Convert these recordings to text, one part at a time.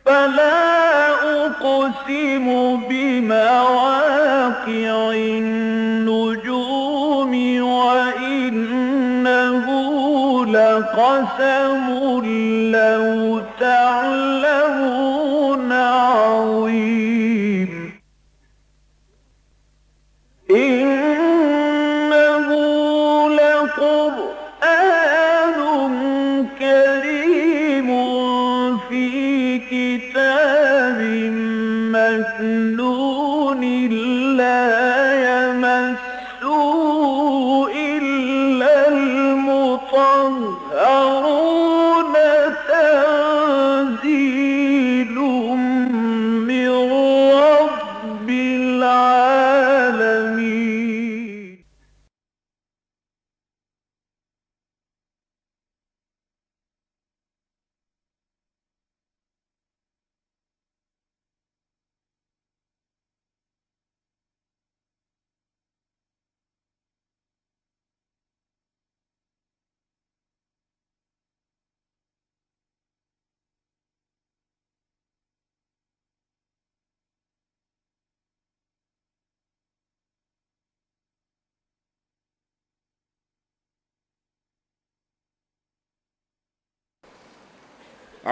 فلا أقسم بمواقع النجوم وإنه لقسم لو تعلمون عظيم إنه لقرآن كريم في كتاب مكنون لا يمسه إلا المطهرون تنزيل من رب العالمين.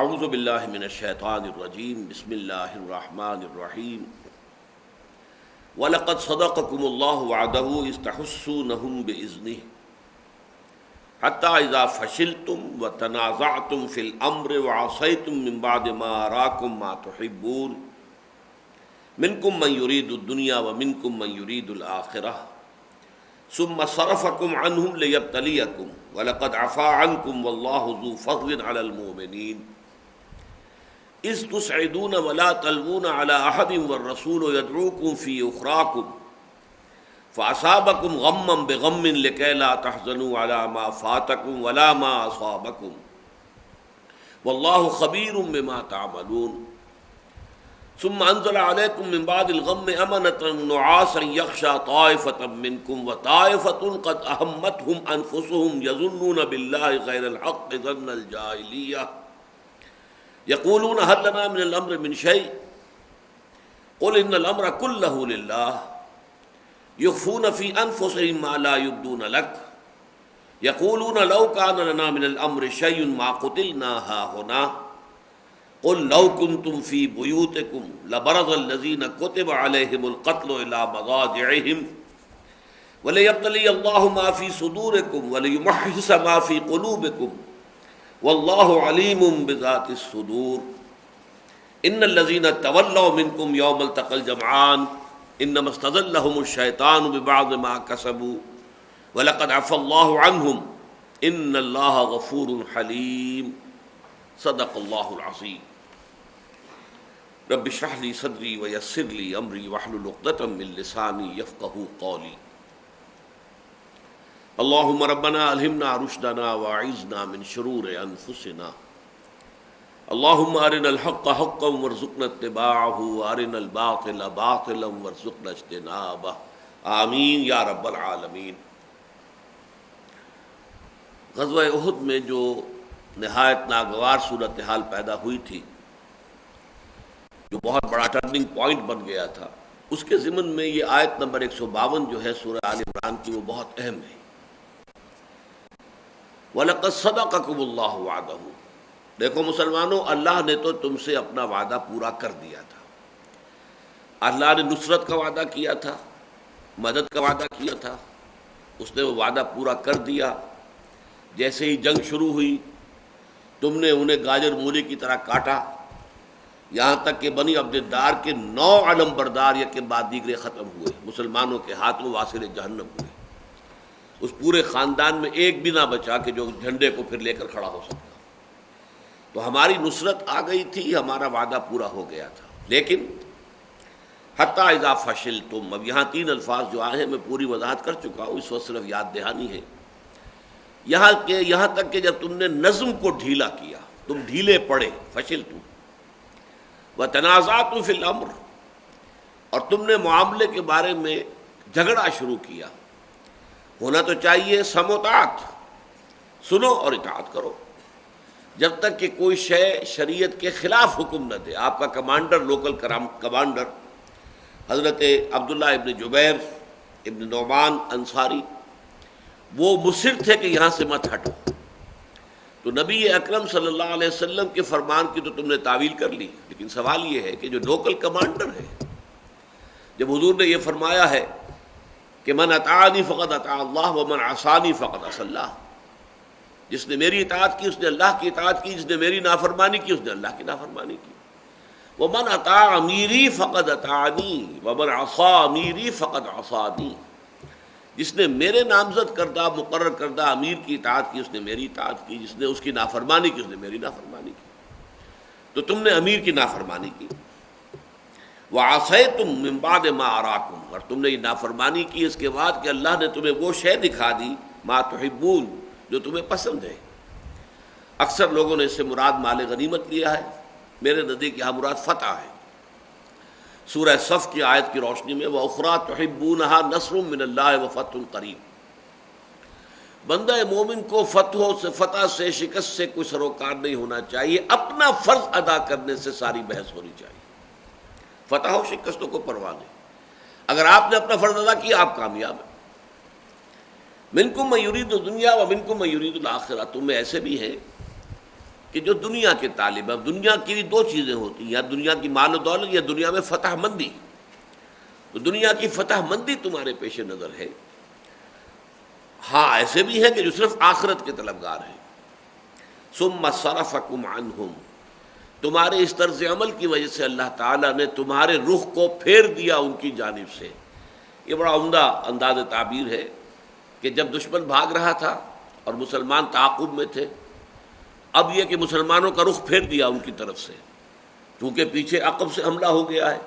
اعوذ باللہ من الشیطان الرجیم بسم اللہ الرحمن الرحیم وَلَقَدْ صَدَقَكُمُ اللَّهُ وَعْدَهُ إِذْ تَحُسُّونَهُم بِإِذْنِهِ حَتَّى إِذَا فَشِلْتُمْ وَتَنَازَعْتُمْ فِي الْأَمْرِ وَعَصَيْتُمْ مِنْ بَعْدِ مَا أَرَاكُمْ مَا تُحِبُّونَ مِنْكُمْ مَنْ يُرِيدُ الدُّنْيَا وَمِنْكُمْ مَنْ يُرِيدُ الْآخِرَةَ ثُمَّ صَرَفَكُمْ عَنْهُمْ لِيَبْتَلِيَكُمْ وَلَقَدْ عَفَا عَنْكُمْ وَاللَّهُ ذُو فَضْلٍ عَلَى الْمُؤْمِنِينَ اذ تسعدون ولا تلوون على احد والرسول يدعوكم في اخراكم فاصابكم غما بغم لكي لا تحزنوا على ما فاتكم ولا ما اصابكم والله خبير بما تعملون ثم انزل عليكم من بعد الغم امنة نعاسا يغشى طائفة منكم وطائفة قد اهمتهم انفسهم يظنون بالله غير الحق ظن الجاهلية یقولون هل لنا من الامر من شيء قل ان الامر كله لله يخفون في انفسهم ما لا يبدون لك يقولون لو كان لنا من الامر شيء ما قتلنا هاهنا قل لو كنتم في بيوتكم لبرز الذين كتب عليهم القتل الى مضاجعهم وليبتلي الله ما في صدوركم وليمحص ما في قلوبكم واللہ علیم بذات الصدور ان الذین تولوا منکم یوم التقى الجمعان انما استزلهم الشیطان ببعض ما کسبوا ولقد عفا اللہ عنہم ان اللہ غفور حلیم صدق اللہ العظیم رب اشرح لی صدری ویسر لی امری واحلل عقدۃ من لسانی یفقہوا قولی اللہم ربنا الہمنا رشدنا واعذنا من شرور انفسنا اللہم ارنا الحق حقا وارزقنا اتباعہ وارنا الباطل باطلا وارزقنا اجتنابہ آمین یا رب العالمین۔ غزوہ احد میں جو نہایت ناگوار صورتحال پیدا ہوئی تھی، جو بہت بڑا ٹرننگ پوائنٹ بن گیا تھا، اس کے ضمن میں یہ آیت نمبر 152 جو ہے سورہ آل عمران کی، وہ بہت اہم ہے۔ وَلَقَدْ صَدَقَكُمُ اللَّهُ وَعْدَهُ، دیکھو مسلمانوں، اللہ نے تو تم سے اپنا وعدہ پورا کر دیا تھا۔ اللہ نے نصرت کا وعدہ کیا تھا، مدد کا وعدہ کیا تھا، اس نے وہ وعدہ پورا کر دیا۔ جیسے ہی جنگ شروع ہوئی، تم نے انہیں گاجر مولی کی طرح کاٹا، یہاں تک کہ بنی عبدالدار کے 9 علم بردار یک کے بعد دیگرے ختم ہوئے، مسلمانوں کے ہاتھ میں واصل جہنم ہوئے۔ اس پورے خاندان میں ایک بھی نہ بچا کہ جو جھنڈے کو پھر لے کر کھڑا ہو سکتا۔ تو ہماری نصرت آ گئی تھی، ہمارا وعدہ پورا ہو گیا تھا، لیکن حتیٰ اذا فشلتم، اب یہاں 3 الفاظ جو آئے ہیں میں پوری وضاحت کر چکا ہوں، اس وقت صرف یاد دہانی ہے۔ یہاں تک کہ جب تم نے نظم کو ڈھیلا کیا، تم ڈھیلے پڑے، فشلتم وتنازعتم فی الامر، اور تم نے معاملے کے بارے میں جھگڑا شروع کیا۔ ہونا تو چاہیے سم و طاعت، سنو اور اطاعت کرو۔ جب تک کہ کوئی شے شریعت کے خلاف حکم نہ دے. آپ کا کمانڈر، لوکل کمانڈر حضرت عبداللہ ابن جبیر ابن نعمان انصاری، وہ مصر تھے کہ یہاں سے مت ہٹو. تو نبی اکرم صلی اللہ علیہ وسلم کے فرمان کی تو تم نے تعویل کر لی، لیکن سوال یہ ہے کہ جو لوکل کمانڈر ہے، جب حضور نے یہ فرمایا ہے کہ من اطاعنی فقد اطاع اللہ ومن عصانی فقد عصی اللہ، جس نے میری اطاعت کی اس نے اللہ کی اطاعت کی، جس نے میری نافرمانی کی اس نے اللہ کی نافرمانی کی. ومن اطاع امیری فقد اطاعنی ومن عصی امیری فقد عصانی، جس نے میرے نامزد کردہ مقرر کردہ امیر کی اطاعت کی اس نے میری اطاعت کی، جس نے اس کی نافرمانی کی اس نے میری نافرمانی کی. تو تم نے امیر کی نافرمانی کی. وَعَصَيْتُم مِّن بَعْدِ مَا أَرَاكُمْ، اور تم نے یہ نافرمانی کی اس کے بعد کہ اللہ نے تمہیں وہ شے دکھا دی ما تحبون، جو تمہیں پسند ہے. اکثر لوگوں نے اس سے مراد مال غنیمت لیا ہے، میرے نزدیک یہاں مراد فتح ہے. سورہ صف کی آیت کی روشنی میں وَأُخْرَىٰ تُحِبُّونَهَا نَصْرٌ مِّنَ اللَّهِ وَفَتْحٌ قَرِیب، بندہ مومن کو فتح سے شکست سے کوئی سروکار نہیں ہونا چاہیے، اپنا فرض ادا کرنے سے ساری بحث ہونی چاہیے. فتح و شکستوں کو پرواہ نہیں، اگر آپ نے اپنا فرض ادا کیا آپ کامیاب ہیں. منکم من یرید الدنیا ومنکم من یرید الآخرہ، تم میں ایسے بھی ہیں کہ جو دنیا کے طالب ہیں. دنیا کی بھی دو چیزیں ہوتی ہیں، یا دنیا کی مال و دولت یا دنیا میں فتح مندی. تو دنیا کی فتح مندی تمہارے پیش نظر ہے. ہاں ایسے بھی ہیں کہ جو صرف آخرت کے طلبگار ہیں. ثم صرفکم عنہم، تمہارے اس طرز عمل کی وجہ سے اللہ تعالیٰ نے تمہارے رخ کو پھیر دیا ان کی جانب سے. یہ بڑا عمدہ انداز تعبیر ہے کہ جب دشمن بھاگ رہا تھا اور مسلمان تعاقب میں تھے، اب یہ کہ مسلمانوں کا رخ پھیر دیا ان کی طرف سے، کیونکہ پیچھے عقب سے حملہ ہو گیا ہے.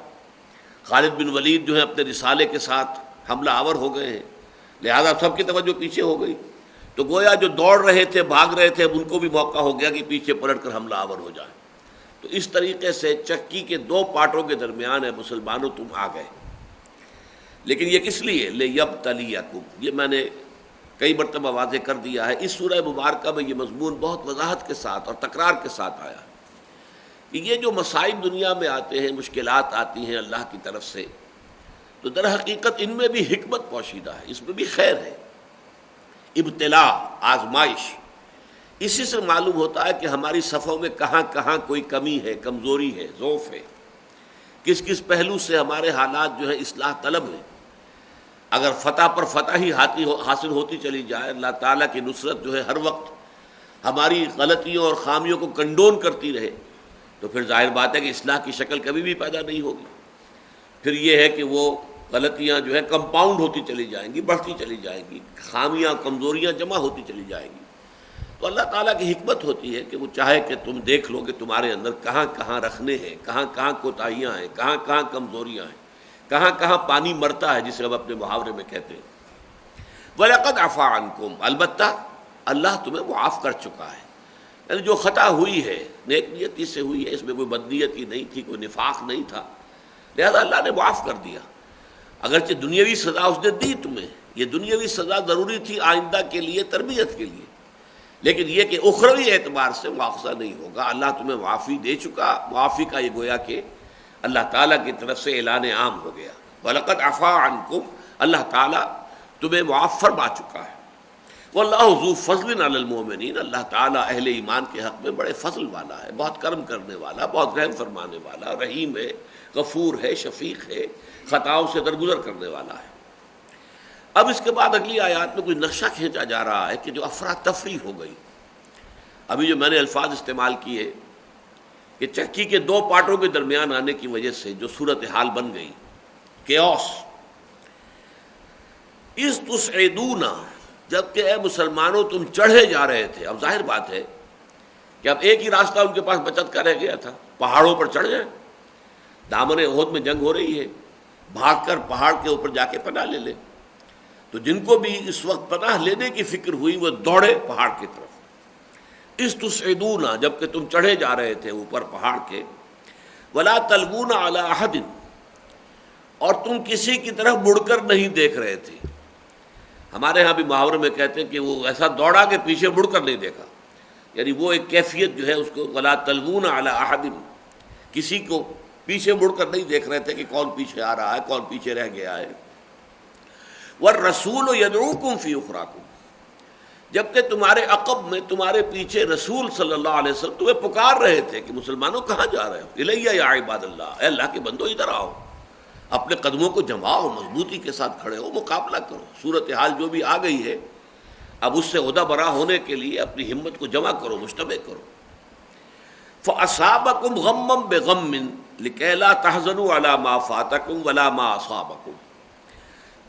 خالد بن ولید جو ہے اپنے رسالے کے ساتھ حملہ آور ہو گئے ہیں، لہذا سب کی توجہ پیچھے ہو گئی. تو گویا جو دوڑ رہے تھے بھاگ رہے تھے ان کو بھی موقع ہو گیا کہ پیچھے پلٹ کر حملہ آور ہو جائے. تو اس طریقے سے چکی کے دو پارٹوں کے درمیان ہے، مسلمانوں تم آ گئے. لیکن یہ کس لیے؟ لِیَبْتَلِیَکُمْ، یہ میں نے کئی مرتبہ واضح کر دیا ہے. اس سورہ مبارکہ میں یہ مضمون بہت وضاحت کے ساتھ اور تکرار کے ساتھ آیا کہ یہ جو مصائب دنیا میں آتے ہیں، مشکلات آتی ہیں اللہ کی طرف سے، تو در حقیقت ان میں بھی حکمت پوشیدہ ہے، اس میں بھی خیر ہے. ابتلا، آزمائش، اسی سے معلوم ہوتا ہے کہ ہماری صفوں میں کہاں کہاں کوئی کمی ہے، کمزوری ہے، ضعف ہے، کس کس پہلو سے ہمارے حالات جو ہے اصلاح طلب ہیں. اگر فتح پر فتح ہی حاصل ہوتی چلی جائے، اللہ تعالیٰ کی نصرت جو ہے ہر وقت ہماری غلطیوں اور خامیوں کو کنڈون کرتی رہے، تو پھر ظاہر بات ہے کہ اصلاح کی شکل کبھی بھی پیدا نہیں ہوگی. پھر یہ ہے کہ وہ غلطیاں جو ہے کمپاؤنڈ ہوتی چلی جائیں گی، بڑھتی چلی جائیں گی، خامیاں کمزوریاں جمع ہوتی چلی جائیں گی. تو اللہ تعالیٰ کی حکمت ہوتی ہے کہ وہ چاہے کہ تم دیکھ لو کہ تمہارے اندر کہاں کہاں رکھنے ہیں، کہاں کہاں کوتاہیاں ہیں، کہاں کہاں کمزوریاں ہیں، کہاں کہاں پانی مرتا ہے، جسے ہم اپنے محاورے میں کہتے ہیں. وَلَقَدْ عَفَا عَنْكُمْ، البتہ اللہ تمہیں معاف کر چکا ہے. یعنی جو خطا ہوئی ہے نیک نیتی سے ہوئی ہے، اس میں کوئی بدنیتی نہیں تھی، کوئی نفاق نہیں تھا، لہذا اللہ نے معاف کر دیا. اگرچہ دنیاوی سزا اس نے دی تمہیں، یہ دنیاوی سزا ضروری تھی آئندہ کے لیے، تربیت کے لیے، لیکن یہ کہ اخروی اعتبار سے مواخذہ نہیں ہوگا. اللہ تمہیں معافی دے چکا. معافی کا یہ گویا کہ اللہ تعالیٰ کی طرف سے اعلان عام ہو گیا. وَلَقَدْ عَفَا عَنْكُمْ، اللہ تعالیٰ تمہیں معاف فرما چکا ہے. وَاللَّهُ ذُو فَضْلٍ عَلَى الْمُؤْمِنِينَ، اللہ تعالیٰ اہل ایمان کے حق میں بڑے فضل والا ہے، بہت کرم کرنے والا، بہت رحم فرمانے والا، رحیم ہے، غفور ہے، شفیق ہے، خطاؤں سے درگزر کرنے والا ہے. اب اس کے بعد اگلی آیات میں کوئی نقشہ کھینچا جا رہا ہے کہ جو افراتفری ہو گئی. ابھی جو میں نے الفاظ استعمال کیے کہ چکی کے دو پارٹوں کے درمیان آنے کی وجہ سے جو صورتحال بن گئی، کیوس. اِذْ تُصْعِدُونَ، جبکہ اے مسلمانوں تم چڑھے جا رہے تھے. اب ظاہر بات ہے کہ اب ایک ہی راستہ ان کے پاس بچت کا رہ گیا تھا، پہاڑوں پر چڑھ جائیں. دامن احد میں جنگ ہو رہی ہے، بھاگ کر پہاڑ کے اوپر جا کے پناہ لے لیں. تو جن کو بھی اس وقت پناہ لینے کی فکر ہوئی وہ دوڑے پہاڑ کی طرف. اِذْ تُصْعِدُونَ، جبکہ تم چڑھے جا رہے تھے اوپر پہاڑ کے. وَلَا تَلْوُونَ عَلَىٰ أَحَدٍ، اور تم کسی کی طرف مڑ کر نہیں دیکھ رہے تھے. ہمارے ہاں بھی محاورے میں کہتے ہیں کہ وہ ایسا دوڑا کہ پیچھے مڑ کر نہیں دیکھا. یعنی وہ ایک کیفیت جو ہے اس کو ولا تلوون علی احد، کسی کو پیچھے مڑ کر نہیں دیکھ رہے تھے کہ کون پیچھے آ رہا ہے کون پیچھے رہ گیا ہے. والرسول یدعوکم فی اخراکم، جبکہ تمہارے عقب میں تمہارے پیچھے رسول صلی اللہ علیہ وسلم تمہیں پکار رہے تھے کہ مسلمانوں کہاں جا رہے ہو، الیہ یا عباد اللہ، اے اللہ کے بندو ادھر آؤ، اپنے قدموں کو جماؤ، مضبوطی کے ساتھ کھڑے ہو، مقابلہ کرو. صورتحال جو بھی آ گئی ہے اب اس سے عہدہ برا ہونے کے لیے اپنی ہمت کو جمع کرو، مجتمع کرو. فَأَصَابَكُمْ غَمًّا بِغَمٍّ لِكَيْ لَا تَحْزَنُوا عَلَىٰ مَا فَاتَكُمْ وَلَا مَا أَصَابَكُمْ،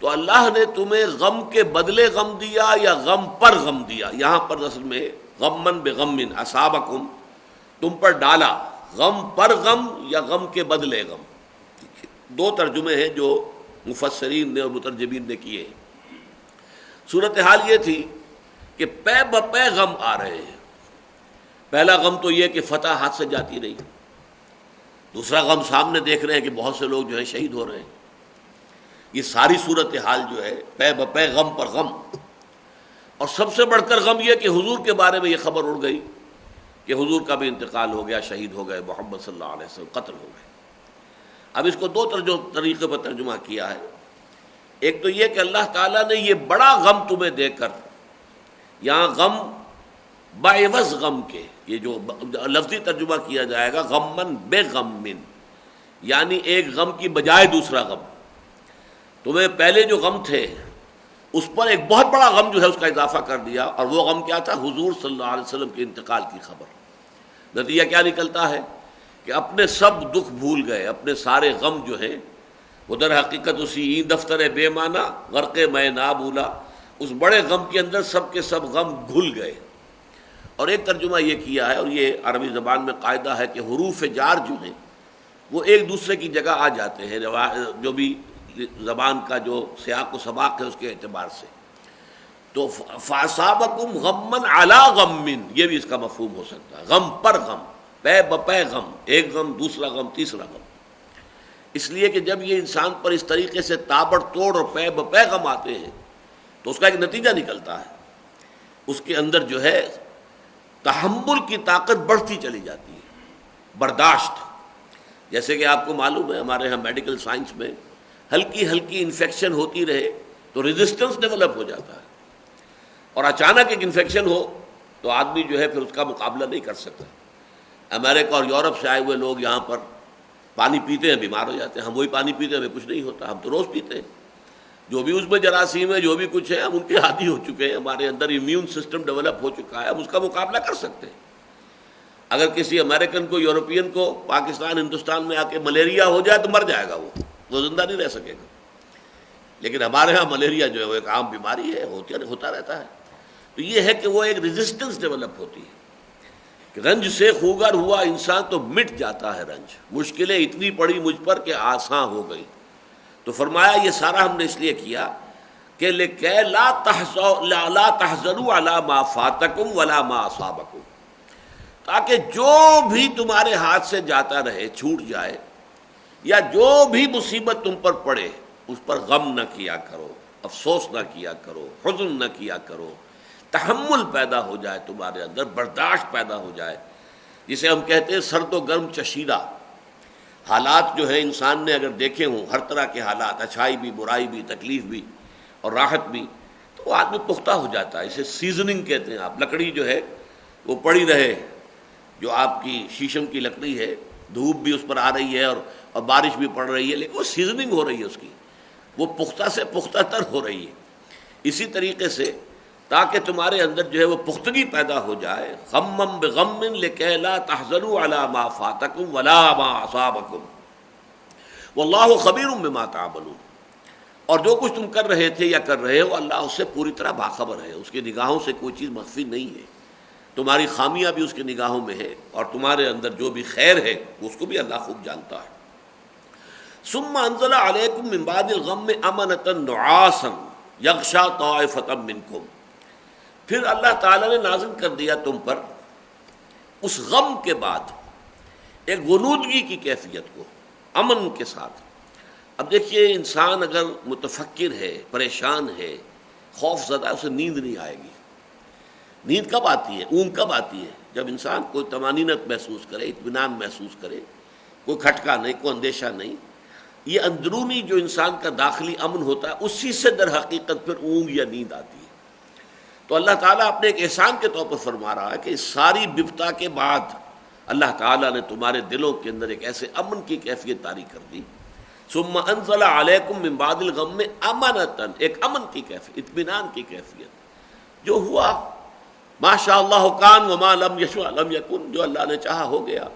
تو اللہ نے تمہیں غم کے بدلے غم دیا یا غم پر غم دیا. یہاں پر اصل میں غمًا بِغَمٍ أَصَابَكُمْ تم پر ڈالا، غم پر غم یا غم کے بدلے غم. دو ترجمے ہیں جو مفسرین نے اور مترجمین نے کیے. صورتحال یہ تھی کہ پے بپے غم آ رہے ہیں. پہلا غم تو یہ کہ فتح ہاتھ سے جاتی رہی، دوسرا غم سامنے دیکھ رہے ہیں کہ بہت سے لوگ جو ہے شہید ہو رہے ہیں. یہ ساری صورتحال جو ہے پے بپے غم پر غم. اور سب سے بڑھ کر غم یہ کہ حضور کے بارے میں یہ خبر اڑ گئی کہ حضور کا بھی انتقال ہو گیا، شہید ہو گئے، محمد صلی اللہ علیہ وسلم قتل ہو گئے. اب اس کو دو طریقے پر ترجمہ کیا ہے. ایک تو یہ کہ اللہ تعالیٰ نے یہ بڑا غم تمہیں دے کر، یہاں غم بعوض غم کے، یہ جو لفظی ترجمہ کیا جائے گا غمن بے غمن، یعنی ایک غم کی بجائے دوسرا غم. تمہیں پہلے جو غم تھے اس پر ایک بہت بڑا غم جو ہے اس کا اضافہ کر دیا. اور وہ غم کیا تھا؟ حضور صلی اللہ علیہ وسلم کے انتقال کی خبر. نتیجہ کیا نکلتا ہے کہ اپنے سب دکھ بھول گئے، اپنے سارے غم جو ہیں وہ در حقیقت اسی دفتر بے معنی غرق میں نہ بھولا، اس بڑے غم کے اندر سب کے سب غم گھل گئے. اور ایک ترجمہ یہ کیا ہے، اور یہ عربی زبان میں قاعدہ ہے کہ حروف جار جو ہیں وہ ایک دوسرے کی جگہ آ جاتے ہیں، جو بھی زبان کا جو سیاق و سباق ہے اس کے اعتبار سے. تو فَأَصَابَكُمْ غَمًّا عَلَىٰ غَمٍّ، یہ بھی اس کا مفہوم ہو سکتا ہے، غم پر غم، پے بپے غم، ایک غم دوسرا غم تیسرا غم. اس لیے کہ جب یہ انسان پر اس طریقے سے تابڑ توڑ اور پے بپے غم آتے ہیں تو اس کا ایک نتیجہ نکلتا ہے، اس کے اندر جو ہے تحمل کی طاقت بڑھتی چلی جاتی ہے، برداشت. جیسے کہ آپ کو معلوم ہے ہمارے ہاں میڈیکل سائنس میں ہلکی ہلکی انفیکشن ہوتی رہے تو ریزسٹنس ڈیولپ ہو جاتا ہے، اور اچانک ایک انفیکشن ہو تو آدمی جو ہے پھر اس کا مقابلہ نہیں کر سکتا. امریکہ اور یورپ سے آئے ہوئے لوگ یہاں پر پانی پیتے ہیں بیمار ہو جاتے ہیں، ہم وہی پانی پیتے ہیں ہمیں کچھ نہیں ہوتا، ہم تو روز پیتے ہیں. جو بھی اس میں جراثیم ہے، جو بھی کچھ ہے، ہم ان کے عادی ہو چکے ہیں، ہمارے اندر امیون سسٹم ڈیولپ ہو چکا ہے، ہم اس کا مقابلہ کر سکتے ہیں. اگر کسی امریکن کو، یورپین کو پاکستان ہندوستان میں آ کے ملیریا ہو جائے تو مر جائے گا، وہ زندہ نہیں رہ سکے گا. لیکن ہمارے ہاں ملیریا جو ہے وہ ایک عام بیماری ہے، ہوتا رہتا ہے. تو یہ ہے کہ وہ ایک ریزسٹنس ڈیولپ ہوتی ہے. رنج سے خوگر ہوا انسان تو مٹ جاتا ہے رنج، مشکلیں اتنی پڑی مجھ پر کہ آسان ہو گئی. تو فرمایا یہ سارا ہم نے اس لیے کیا کہ لِكَيْ لَا تَحْزَنُوا عَلَىٰ مَا فَاتَكُمْ وَلَا مَا أَصَابَكُمْ، تاکہ جو بھی تمہارے ہاتھ سے جاتا رہے، چھوٹ جائے، یا جو بھی مصیبت تم پر پڑے اس پر غم نہ کیا کرو، افسوس نہ کیا کرو، حزن نہ کیا کرو. تحمل پیدا ہو جائے تمہارے اندر، برداشت پیدا ہو جائے، جسے ہم کہتے ہیں سرد و گرم چشیدہ. حالات جو ہے انسان نے اگر دیکھے ہوں، ہر طرح کے حالات، اچھائی بھی، برائی بھی، تکلیف بھی اور راحت بھی، تو آدمی پختہ ہو جاتا ہے. اسے سیزننگ کہتے ہیں. آپ لکڑی جو ہے وہ پڑی رہے، جو آپ کی شیشم کی لکڑی ہے، دھوپ بھی اس پر آ رہی ہے اور بارش بھی پڑ رہی ہے، لیکن وہ سیزننگ ہو رہی ہے اس کی، وہ پختہ سے پختہ تر ہو رہی ہے. اسی طریقے سے تاکہ تمہارے اندر جو ہے وہ پختگی پیدا ہو جائے. غمم بغم لکے لا تحزنوا علی ما فاتکم ولا ما اصابکم واللہ خبیر بما تعملون. اور جو کچھ تم کر رہے تھے یا کر رہے ہو، اللہ اس سے پوری طرح باخبر ہے، اس کی نگاہوں سے کوئی چیز مخفی نہیں ہے. تمہاری خامیاں بھی اس کی نگاہوں میں ہے، اور تمہارے اندر جو بھی خیر ہے اس کو بھی اللہ خوب جانتا ہے. ثم انزل علیکم من بعد الغم امنۃ نعاسا یغشی طائفۃ منکم، پھر اللہ تعالیٰ نے نازل کر دیا تم پر اس غم کے بعد ایک غنودگی کی کیفیت کو، امن کے ساتھ. اب دیکھیے انسان اگر متفکر ہے، پریشان ہے، خوف زدہ، اسے نیند نہیں آئے گی. نیند کب آتی ہے، اونگ کب آتی ہے؟ جب انسان کوئی طمانینت محسوس کرے، اطمینان محسوس کرے، کوئی کھٹکا نہیں، کوئی اندیشہ نہیں. یہ اندرونی جو انسان کا داخلی امن ہوتا ہے اسی سے در حقیقت پھر اونگ یا نیند آتی ہے. تو اللہ تعالیٰ اپنے ایک احسان کے طور پر فرما رہا ہے کہ اس ساری بپتا کے بعد اللہ تعالیٰ نے تمہارے دلوں کے اندر ایک ایسے امن کی کیفیت طاری کر دی. ثم انزل علیکم من بعد الغم امانۃ، ایک امن کی کیفیت، اطمینان کی کیفیت. جو ہوا ما شاء اللہ کان وما لم یشاء لم یکن، جو اللہ نے چاہا ہو گیا،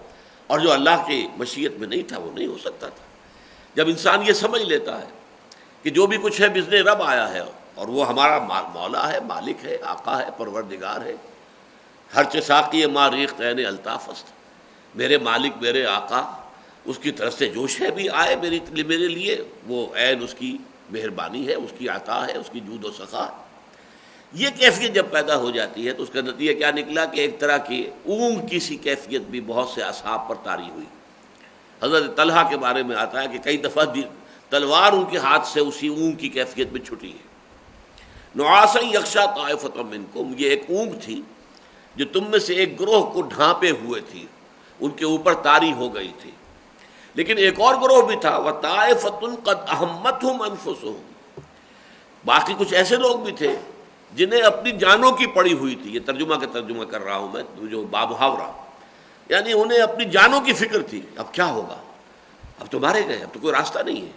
اور جو اللہ کی مشیت میں نہیں تھا وہ نہیں ہو سکتا تھا. جب انسان یہ سمجھ لیتا ہے کہ جو بھی کچھ ہے بزن رب آیا ہے، اور وہ ہمارا مولا ہے، مالک ہے، آقا ہے، پروردگار ہے، ہر ساقی ما ریخت عین الطاف است، میرے مالک میرے آقا اس کی طرف سے جو شے بھی آئے میرے لیے وہ عین اس کی مہربانی ہے، اس کی عطا ہے، اس کی جود و سخا ہے. یہ کیفیت جب پیدا ہو جاتی ہے تو اس کا نتیجہ کیا نکلا کہ ایک طرح کی اونگ کی سی کیفیت بھی بہت سے اصحاب پر طاری ہوئی. حضرت طلحہ کے بارے میں آتا ہے کہ کئی دفعہ تلوار ان کے ہاتھ سے اسی اونگ کی کیفیت میں چھٹی ہے. نعاسا یغشا طائفۃ منکم، یہ ایک اونگ تھی جو تم میں سے ایک گروہ کو ڈھانپے ہوئے تھی، ان کے اوپر طاری ہو گئی تھی. لیکن ایک اور گروہ بھی تھا، وطائفۃ قد اہمتہم انفسہم، باقی کچھ ایسے لوگ بھی تھے جنہیں اپنی جانوں کی پڑی ہوئی تھی. یہ ترجمہ کا ترجمہ کر رہا ہوں میں، جو بابحاورہ، یعنی انہیں اپنی جانوں کی فکر تھی. اب کیا ہوگا، اب تو مارے گئے، اب تو کوئی راستہ نہیں ہے،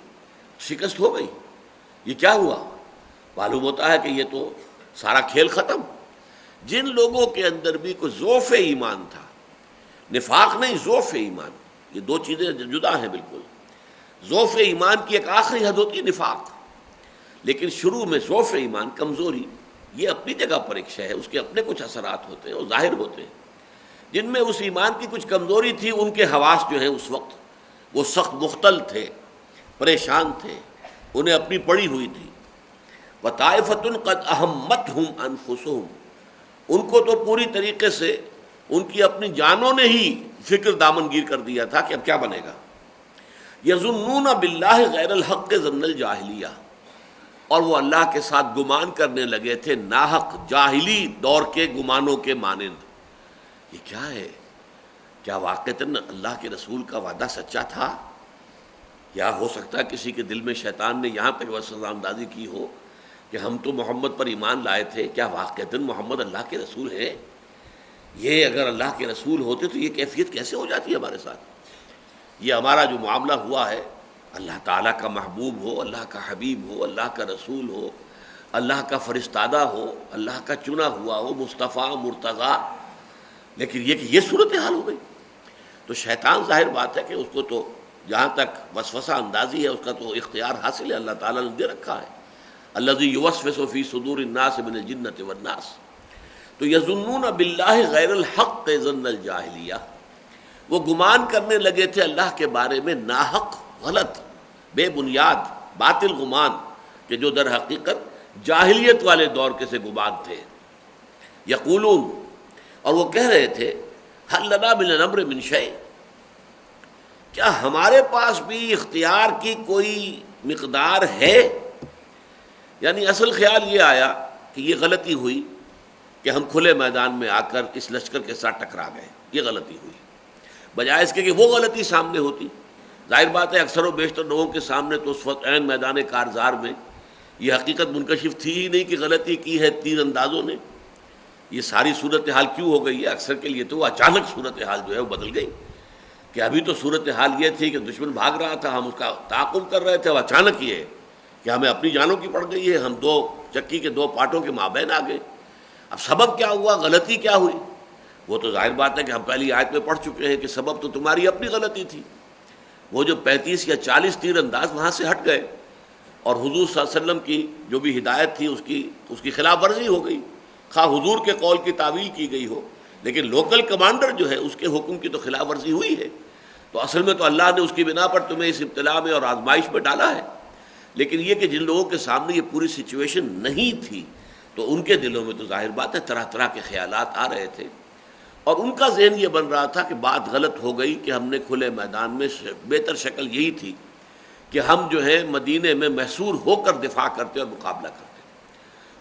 شکست ہو گئی، یہ کیا ہوا. معلوم ہوتا ہے کہ یہ تو سارا کھیل ختم. جن لوگوں کے اندر بھی کوئی ضعف ایمان تھا، نفاق نہیں، ضعف ایمان، یہ دو چیزیں جدا ہیں بالکل. ضعف ایمان کی ایک آخری حد ہوتی ہے نفاق، لیکن شروع میں ضعف ایمان، کمزوری، یہ اپنی جگہ پر ایک شے ہے، اس کے اپنے کچھ اثرات ہوتے ہیں اور ظاہر ہوتے ہیں. جن میں اس ایمان کی کچھ کمزوری تھی ان کے حواس جو ہیں اس وقت وہ سخت مختل تھے، پریشان تھے، انہیں اپنی پڑی ہوئی تھی. وطائفۃ قد اہمتہم انفسہم، ان کو تو پوری طریقے سے ان کی اپنی جانوں نے ہی فکر دامنگیر کر دیا تھا کہ اب کیا بنے گا. یظنون باللہ غیر الحق ظن الجاہلیہ، اور وہ اللہ کے ساتھ گمان کرنے لگے تھے ناحق جاہلی دور کے گمانوں کے مانند. یہ کیا ہے، کیا واقعتاً اللہ کے رسول کا وعدہ سچا تھا؟ یا ہو سکتا ہے کسی کے دل میں شیطان نے یہاں تک وسوسہ اندازی کی ہو کہ ہم تو محمد پر ایمان لائے تھے، کیا واقعتاً محمد اللہ کے رسول ہے؟ یہ اگر اللہ کے رسول ہوتے تو یہ کیفیت کیسے ہو جاتی ہے ہمارے ساتھ؟ یہ ہمارا جو معاملہ ہوا ہے، اللہ تعالیٰ کا محبوب ہو، اللہ کا حبیب ہو، اللہ کا رسول ہو، اللہ کا فرستادہ ہو، اللہ کا چنا ہوا ہو، مصطفیٰ مرتضیٰ، لیکن یہ کہ یہ صورتحال ہو گئی. تو شیطان ظاہر بات ہے کہ اس کو تو جہاں تک وسوسہ اندازی ہے اس کا تو اختیار حاصل ہے، اللہ تعالیٰ نے دے رکھا ہے. الذی یوسوس فی صدور الناس من الجنۃ والناس. تو یظنون باللہ غیر الحق ظن الجاہلیہ، وہ گمان کرنے لگے تھے اللہ کے بارے میں ناحق، غلط، بے بنیاد، باطل گمان، کہ جو در حقیقت جاہلیت والے دور کے سے گمان تھے. یقولون، اور وہ کہہ رہے تھے حل لنا من الامر من شیء، کیا ہمارے پاس بھی اختیار کی کوئی مقدار ہے؟ یعنی اصل خیال یہ آیا کہ یہ غلطی ہوئی کہ ہم کھلے میدان میں آ کر اس لشکر کے ساتھ ٹکرا گئے، یہ غلطی ہوئی. بجائے اس کے کہ وہ غلطی سامنے ہوتی. ظاہر بات ہے اکثر و بیشتر لوگوں کے سامنے تو اس وقت عین میدان کارزار میں یہ حقیقت منکشف تھی ہی نہیں کہ غلطی کی ہے تیر اندازوں نے. یہ ساری صورتحال کیوں ہو گئی ہے؟ اکثر کے لیے تو وہ اچانک صورتحال جو ہے وہ بدل گئی، کہ ابھی تو صورتحال یہ تھی کہ دشمن بھاگ رہا تھا، ہم اس کا تعاقب کر رہے تھے، اور اچانک یہ ہے کہ ہمیں اپنی جانوں کی پڑ گئی ہے، ہم دو چکی کے دو پاٹوں کے مابین آ گئے. اب سبب کیا ہوا، غلطی کیا ہوئی؟ وہ تو ظاہر بات ہے کہ ہم پہلی آیت میں پڑھ چکے ہیں کہ سبب تو تمہاری اپنی غلطی تھی. وہ جو 35 یا 40 تیر انداز وہاں سے ہٹ گئے، اور حضور صلی اللہ علیہ وسلم کی جو بھی ہدایت تھی اس کی خلاف ورزی ہو گئی. خواہ حضور کے قول کی تعویل کی گئی ہو، لیکن لوکل کمانڈر جو ہے اس کے حکم کی تو خلاف ورزی ہوئی ہے. تو اصل میں تو اللہ نے اس کی بنا پر تمہیں اس ابتلا میں اور آزمائش میں ڈالا ہے. لیکن یہ کہ جن لوگوں کے سامنے یہ پوری سچویشن نہیں تھی تو ان کے دلوں میں تو ظاہر بات ہے طرح طرح کے خیالات آ رہے تھے، اور ان کا ذہن یہ بن رہا تھا کہ بات غلط ہو گئی کہ ہم نے کھلے میدان میں، بہتر شکل یہی تھی کہ ہم جو ہے مدینے میں محصور ہو کر دفاع کرتے اور مقابلہ کرتے،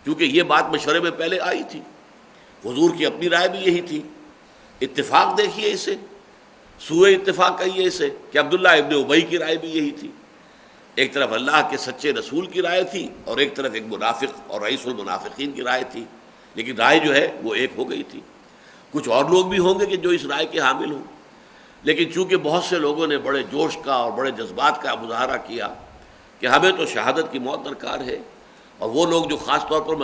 کیونکہ یہ بات مشورے میں پہلے آئی تھی. حضور کی اپنی رائے بھی یہی تھی. اتفاق دیکھیے اسے، سوئے اتفاق کہیے اسے کہ عبداللہ ابن ابی کی رائے بھی یہی تھی. ایک طرف اللہ کے سچے رسول کی رائے تھی اور ایک طرف ایک منافق اور رئیس المنافقین کی رائے تھی، لیکن رائے جو ہے وہ ایک ہو گئی تھی. کچھ اور لوگ بھی ہوں گے کہ جو اس رائے کے حامل ہوں، لیکن چونکہ بہت سے لوگوں نے بڑے جوش کا اور بڑے جذبات کا مظاہرہ کیا کہ ہمیں تو شہادت کی موت درکار ہے، اور وہ لوگ جو خاص طور پر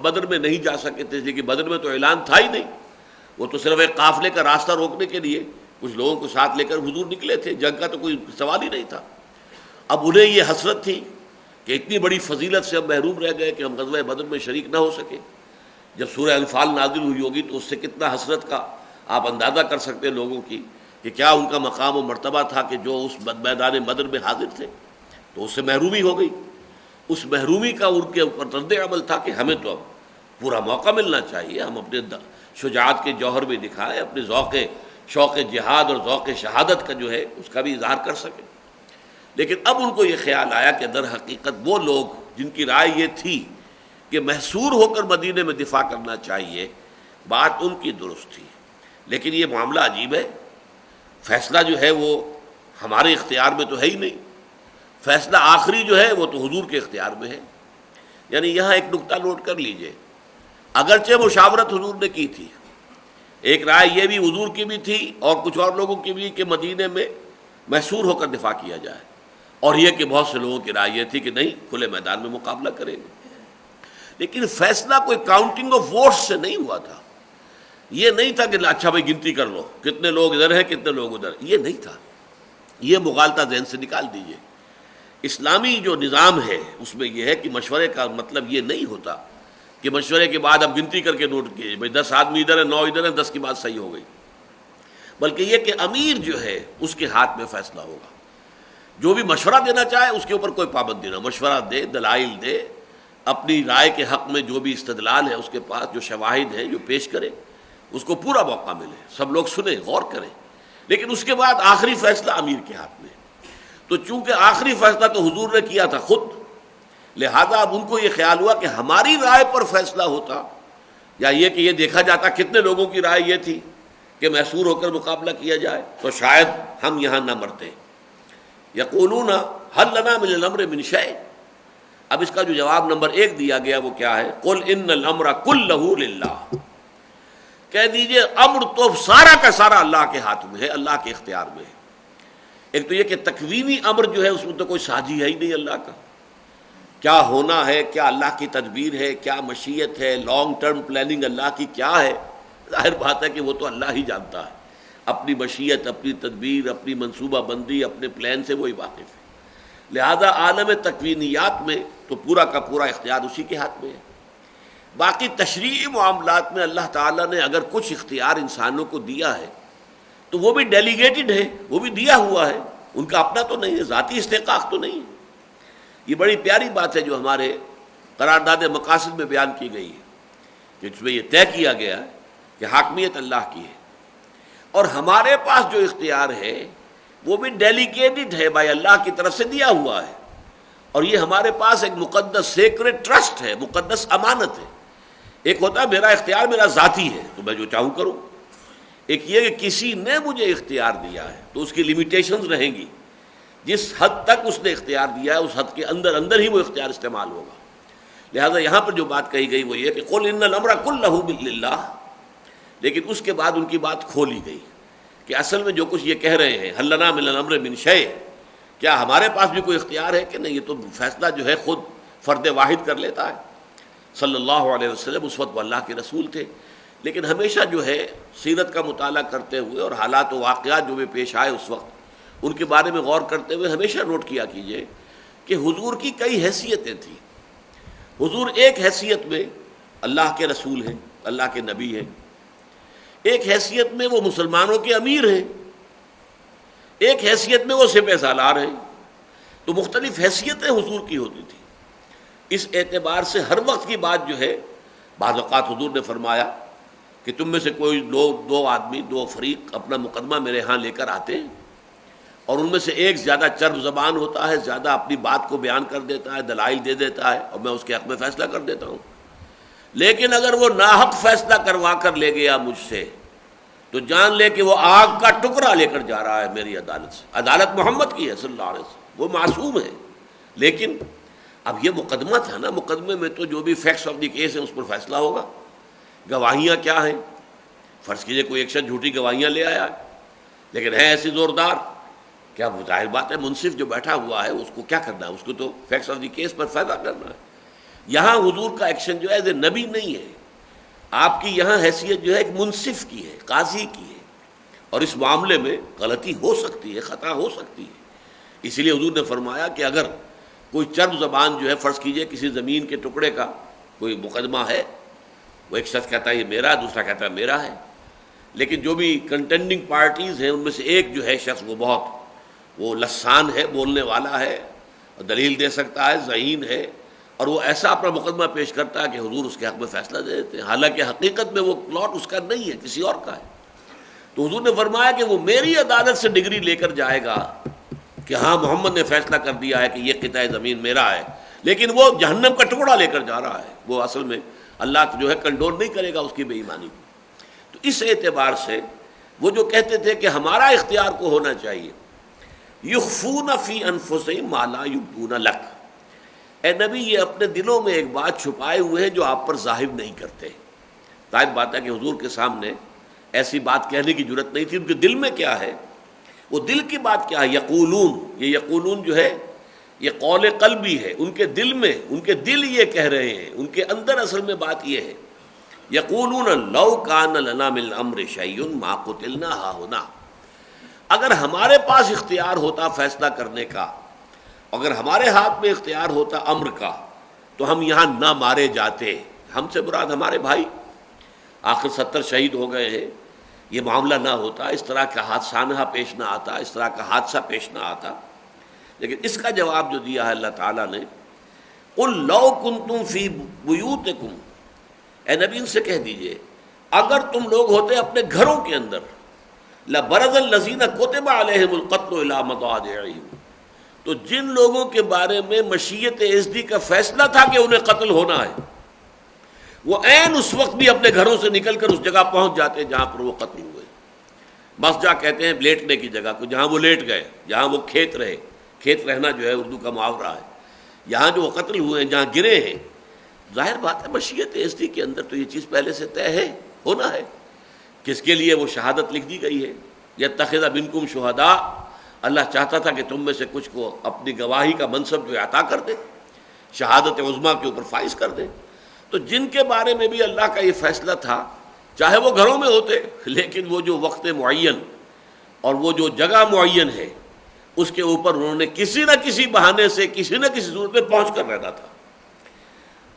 بدر میں نہیں جا سکے تھے، لیکن بدر میں تو اعلان تھا ہی نہیں، وہ تو صرف ایک قافلے کا راستہ روکنے کے لیے کچھ لوگوں کو ساتھ لے کر حضور نکلے تھے، جنگ کا تو کوئی سوال ہی نہیں تھا. اب انہیں یہ حسرت تھی کہ اتنی بڑی فضیلت سے ہم محروم رہ گئے کہ ہم غزوہ بدر میں شریک نہ ہو سکے. جب سورہ انفال نازل ہوئی ہوگی تو اس سے کتنا حسرت کا آپ اندازہ کر سکتے ہیں لوگوں کی کہ کیا ان کا مقام و مرتبہ تھا کہ جو اس میدان بدر میں حاضر تھے، تو اس سے محرومی ہو گئی. اس محرومی کا ان کے اوپر رد عمل تھا کہ ہمیں تو اب پورا موقع ملنا چاہیے، ہم اپنے شجاعت کے جوہر بھی دکھائیں، اپنے شوق جہاد اور ذوق شہادت کا جو ہے اس کا بھی اظہار کر سکیں. لیکن اب ان کو یہ خیال آیا کہ در حقیقت وہ لوگ جن کی رائے یہ تھی کہ محصور ہو کر مدینے میں دفاع کرنا چاہیے، بات ان کی درست تھی، لیکن یہ معاملہ عجیب ہے. فیصلہ جو ہے وہ ہمارے اختیار میں تو ہے ہی نہیں، فیصلہ آخری جو ہے وہ تو حضور کے اختیار میں ہے. یعنی یہاں ایک نقطہ نوٹ کر لیجئے، اگرچہ مشاورت حضور نے کی تھی، ایک رائے یہ بھی حضور کی بھی تھی اور کچھ اور لوگوں کی بھی کہ مدینے میں محصور ہو کر دفاع کیا جائے، اور یہ کہ بہت سے لوگوں کی رائے یہ تھی کہ نہیں، کھلے میدان میں مقابلہ کریں گے. لیکن فیصلہ کوئی کاؤنٹنگ آف ووٹس سے نہیں ہوا تھا. یہ نہیں تھا کہ اچھا بھائی گنتی کر لو کتنے لوگ ادھر ہیں کتنے لوگ ادھر، یہ نہیں تھا. یہ مغالطہ ذہن سے نکال دیجئے. اسلامی جو نظام ہے اس میں یہ ہے کہ مشورے کا مطلب یہ نہیں ہوتا کہ مشورے کے بعد اب گنتی کر کے نوٹ کیے بھائی 10 آدمی ادھر ہیں 9 ادھر ہیں 10 کی بات صحیح ہو گئی، بلکہ یہ کہ امیر جو ہے اس کے ہاتھ میں فیصلہ ہوگا. جو بھی مشورہ دینا چاہے اس کے اوپر کوئی پابندی نہ، مشورہ دے، دلائل دے، اپنی رائے کے حق میں جو بھی استدلال ہے اس کے پاس، جو شواہد ہیں جو پیش کرے، اس کو پورا موقع ملے، سب لوگ سنیں، غور کریں. لیکن اس کے بعد آخری فیصلہ امیر کے ہاتھ میں. تو چونکہ آخری فیصلہ تو حضور نے کیا تھا خود، لہذا اب ان کو یہ خیال ہوا کہ ہماری رائے پر فیصلہ ہوتا، یا یہ کہ یہ دیکھا جاتا کتنے لوگوں کی رائے یہ تھی کہ محصور ہو کر مقابلہ کیا جائے، تو شاید ہم یہاں نہ مرتے. یقولون هل لنا من الامر من شیء. اب اس کا جو جواب نمبر 1 دیا گیا وہ کیا ہے؟ قل ان الامر كله للہ. کہہ دیجئے امر تو سارا کا سارا اللہ کے ہاتھ میں ہے، اللہ کے اختیار میں ہے. ایک تو یہ کہ تکوینی امر جو ہے اس میں تو کوئی سازی ہے ہی نہیں اللہ کا، کیا ہونا ہے، کیا اللہ کی تدبیر ہے، کیا مشیت ہے، لانگ ٹرم پلاننگ اللہ کی کیا ہے. ظاہر بات ہے کہ وہ تو اللہ ہی جانتا ہے، اپنی مشیت، اپنی تدبیر، اپنی منصوبہ بندی، اپنے پلان سے وہی واقف ہے. لہذا عالم تکوینیات میں تو پورا کا پورا اختیار اسی کے ہاتھ میں ہے. باقی تشریعی معاملات میں اللہ تعالیٰ نے اگر کچھ اختیار انسانوں کو دیا ہے تو وہ بھی ڈیلیگیٹڈ ہے، وہ بھی دیا ہوا ہے، ان کا اپنا تو نہیں ہے، ذاتی استحقاق تو نہیں ہے. یہ بڑی پیاری بات ہے جو ہمارے قرارداد مقاصد میں بیان کی گئی ہے کہ اس میں یہ طے کیا گیا ہے کہ حاکمیت اللہ کی ہے، اور ہمارے پاس جو اختیار ہے وہ بھی ڈیلیگیٹڈ ہے، بھائی اللہ کی طرف سے دیا ہوا ہے، اور یہ ہمارے پاس ایک مقدس سیکرٹ ٹرسٹ ہے، مقدس امانت ہے. ایک ہوتا ہے میرا اختیار میرا ذاتی ہے تو میں جو چاہوں کروں، ایک یہ کہ کسی نے مجھے اختیار دیا ہے تو اس کی لمیٹیشنز رہیں گی. جس حد تک اس نے اختیار دیا ہے اس حد کے اندر اندر ہی وہ اختیار استعمال ہوگا. لہذا یہاں پر جو بات کہی گئی وہ یہ کہ قل ان الامر كله للہ، لیکن اس کے بعد ان کی بات کھولی گئی کہ اصل میں جو کچھ یہ کہہ رہے ہیں هل لنا من الامر من شیء، کیا ہمارے پاس بھی کوئی اختیار ہے کہ نہیں، یہ تو فیصلہ جو ہے خود فرد واحد کر لیتا ہے. صلی اللہ علیہ وسلم اس وقت وہ اللہ کے رسول تھے، لیکن ہمیشہ جو ہے سیرت کا مطالعہ کرتے ہوئے اور حالات و واقعات جو بھی پیش آئے اس وقت ان کے بارے میں غور کرتے ہوئے ہمیشہ نوٹ کیا کیجئے کہ حضور کی کئی حیثیتیں تھیں. حضور ایک حیثیت میں اللہ کے رسول ہیں، اللہ کے نبی ہیں، ایک حیثیت میں وہ مسلمانوں کے امیر ہیں، ایک حیثیت میں وہ سپہ سالار ہیں. تو مختلف حیثیتیں حضور کی ہوتی تھیں. اس اعتبار سے ہر وقت کی بات جو ہے، بعض اوقات حضور نے فرمایا کہ تم میں سے کوئی لوگ، 2 آدمی، 2 فریق اپنا مقدمہ میرے ہاں لے کر آتے ہیں، اور ان میں سے ایک زیادہ چرب زبان ہوتا ہے، زیادہ اپنی بات کو بیان کر دیتا ہے، دلائل دے دیتا ہے، اور میں اس کے حق میں فیصلہ کر دیتا ہوں. لیکن اگر وہ ناحق فیصلہ کروا کر لے گیا مجھ سے تو جان لے کہ وہ آگ کا ٹکڑا لے کر جا رہا ہے میری عدالت سے۔ عدالت محمد کی ہے صلی اللہ علیہ وسلم، وہ معصوم ہے۔ لیکن اب یہ مقدمہ تھا نا، مقدمے میں تو جو بھی فیکٹس آف دی کیس ہیں اس پر فیصلہ ہوگا۔ گواہیاں کیا ہیں؟ فرض کیجئے کوئی ایک شخص جھوٹی گواہیاں لے آیا لیکن ہے ایسی زوردار، کیا ظاہر بات ہے منصف جو بیٹھا ہوا ہے اس کو کیا کرنا ہے؟ اس کو تو فیکٹس آف دی کیس پر فیصلہ کرنا ہے۔ یہاں حضور کا ایکشن جو ہے ایز اے نبی نہیں ہے، آپ کی یہاں حیثیت جو ہے ایک منصف کی ہے، قاضی کی ہے، اور اس معاملے میں غلطی ہو سکتی ہے، خطا ہو سکتی ہے۔ اسی لیے حضور نے فرمایا کہ اگر کوئی چرب زبان جو ہے فرض کیجئے کسی زمین کے ٹکڑے کا کوئی مقدمہ ہے، وہ ایک شخص کہتا ہے یہ میرا ہے، دوسرا کہتا ہے میرا ہے، لیکن جو بھی کنٹینڈنگ پارٹیز ہیں ان میں سے ایک جو ہے شخص وہ لسان ہے، بولنے والا ہے، دلیل دے سکتا ہے، ذہین ہے، اور وہ ایسا اپنا مقدمہ پیش کرتا ہے کہ حضور اس کے حق میں فیصلہ دے دیتے ہیں، حالانکہ حقیقت میں وہ پلاٹ اس کا نہیں ہے، کسی اور کا ہے۔ تو حضور نے فرمایا کہ وہ میری عدالت سے ڈگری لے کر جائے گا کہ ہاں محمد نے فیصلہ کر دیا ہے کہ یہ قطعہ زمین میرا ہے، لیکن وہ جہنم کا ٹکڑا لے کر جا رہا ہے، وہ اصل میں اللہ جو ہے کنڈون نہیں کرے گا اس کی بے ایمانی کو۔ تو اس اعتبار سے وہ جو کہتے تھے کہ ہمارا اختیار کو ہونا چاہیے، یخفون فی انفسہم ما لا یبدون لک، اے نبی یہ اپنے دلوں میں ایک بات چھپائے ہوئے ہیں جو آپ پر ظاہر نہیں کرتے۔ ظاہر بات ہے کہ حضور کے سامنے ایسی بات کہنے کی جرت نہیں تھی، ان کے دل میں کیا ہے، وہ دل کی بات کیا ہے، یقولون، یہ یقولون جو ہے یہ قول قلبی ہے، ان کے دل میں، ان کے دل یہ کہہ رہے ہیں، ان کے اندر اصل میں بات یہ ہے، یقولون لو کان لنا من الامر شیء ما قتلنا ہاہنا، اگر ہمارے پاس اختیار ہوتا فیصلہ کرنے کا، اگر ہمارے ہاتھ میں اختیار ہوتا امر کا، تو ہم یہاں نہ مارے جاتے۔ ہم سے مراد ہمارے بھائی، آخر 70 شہید ہو گئے ہیں، یہ معاملہ نہ ہوتا، اس طرح کا حادثہ پیش نہ آتا، اس طرح کا حادثہ پیش نہ آتا۔ لیکن اس کا جواب جو دیا ہے اللہ تعالیٰ نے، قل لو کنتم فی بیوتکم، اے نبی ان سے کہہ دیجئے اگر تم لوگ ہوتے اپنے گھروں کے اندر، لبرز الذین کتب علیہم القتل الی مضاجعہم، تو جن لوگوں کے بارے میں مشیت اذنی کا فیصلہ تھا کہ انہیں قتل ہونا ہے، وہ عین اس وقت بھی اپنے گھروں سے نکل کر اس جگہ پہنچ جاتے جہاں پر وہ قتل ہوئے۔ مسجع کہتے ہیں لیٹنے کی جگہ کو، جہاں وہ لیٹ گئے، جہاں وہ کھیت رہے، کھیت رہنا جو ہے اردو کا محاورہ ہے، یہاں جو وہ قتل ہوئے ہیں، جہاں گرے ہیں۔ ظاہر بات ہے مشیت اذنی کے اندر تو یہ چیز پہلے سے طے ہے، ہونا ہے، کس کے لیے وہ شہادت لکھ دی گئی ہے، یتخذ منکم شہداء، اللہ چاہتا تھا کہ تم میں سے کچھ کو اپنی گواہی کا منصب جو عطا کر دے، شہادت عظمیٰ کے اوپر فائز کر دے۔ تو جن کے بارے میں بھی اللہ کا یہ فیصلہ تھا، چاہے وہ گھروں میں ہوتے، لیکن وہ جو وقت معین اور وہ جو جگہ معین ہے اس کے اوپر انہوں نے کسی نہ کسی بہانے سے کسی نہ کسی صورت میں پہنچ کر رہنا تھا۔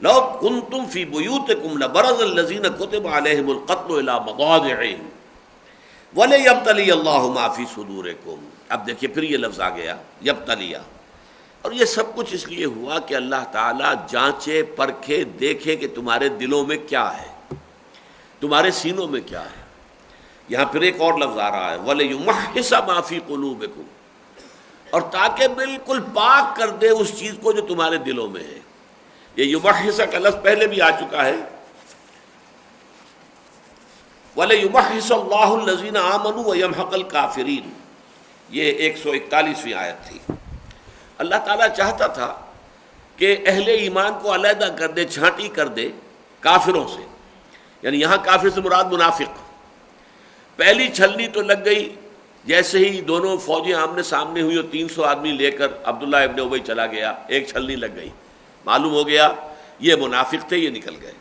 لو کنتم فی بیوتکم لبرز الذین کتب علیہم القتل الی مضاجعہم ولیبتلی اللہ ما فی صدورکم۔ اب دیکھیے پھر یہ لفظ آ گیا یبتلیہ، اور یہ سب کچھ اس لیے ہوا کہ اللہ تعالیٰ جانچے پرکھے دیکھے کہ تمہارے دلوں میں کیا ہے، تمہارے سینوں میں کیا ہے۔ یہاں پھر ایک اور لفظ آ رہا ہے وَلِيُمَحِّصَ مَا فِي قُلُوبِكُمْ، اور تاکہ بالکل پاک کر دے اس چیز کو جو تمہارے دلوں میں ہے۔ یہ یمحص کا لفظ پہلے بھی آ چکا ہے، وَلِيُمَحِّصَ اللَّهُ الَّذِينَ آمَنُوا وَيَمْحَقَ الْكَافِرِينَ، یہ 141ویں آیت تھی۔ اللہ تعالیٰ چاہتا تھا کہ اہل ایمان کو علیحدہ کر دے، چھانٹی کر دے کافروں سے، یعنی یہاں کافر سے مراد منافق۔ پہلی چھلنی تو لگ گئی جیسے ہی دونوں فوجیں آمنے سامنے ہوئی اور 300 آدمی لے کر عبداللہ ابن ابی چلا گیا، ایک چھلنی لگ گئی، معلوم ہو گیا یہ منافق تھے، یہ نکل گئے۔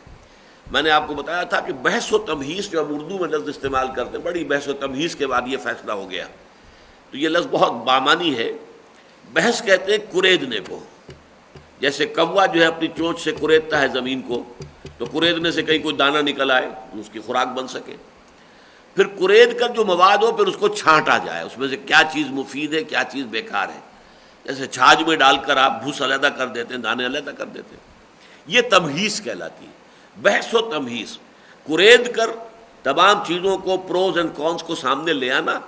میں نے آپ کو بتایا تھا کہ بحث و تمہیز جو ہم اردو میں لفظ استعمال کرتے ہیں، بڑی بحث و تمہیز کے بعد یہ فیصلہ ہو گیا، تو یہ لفظ بہت بامانی ہے۔ بحث کہتے ہیں کریدنے کو، جیسے کوا جو ہے اپنی چونچ سے کریدتا ہے زمین کو، تو کریدنے سے کہیں کوئی دانہ نکل آئے اس کی خوراک بن سکے، پھر کرید کر جو مواد ہو پھر اس کو چھانٹا جائے، اس میں سے کیا چیز مفید ہے کیا چیز بیکار ہے، جیسے چھاج میں ڈال کر آپ بھوس علیحدہ کر دیتے ہیں، دانے علیحدہ کر دیتے ہیں، یہ تمہیز کہلاتی ہے، بحث و تمہیز، کرید کر تمام چیزوں کو پروز اینڈ کونس کو سامنے لے آنا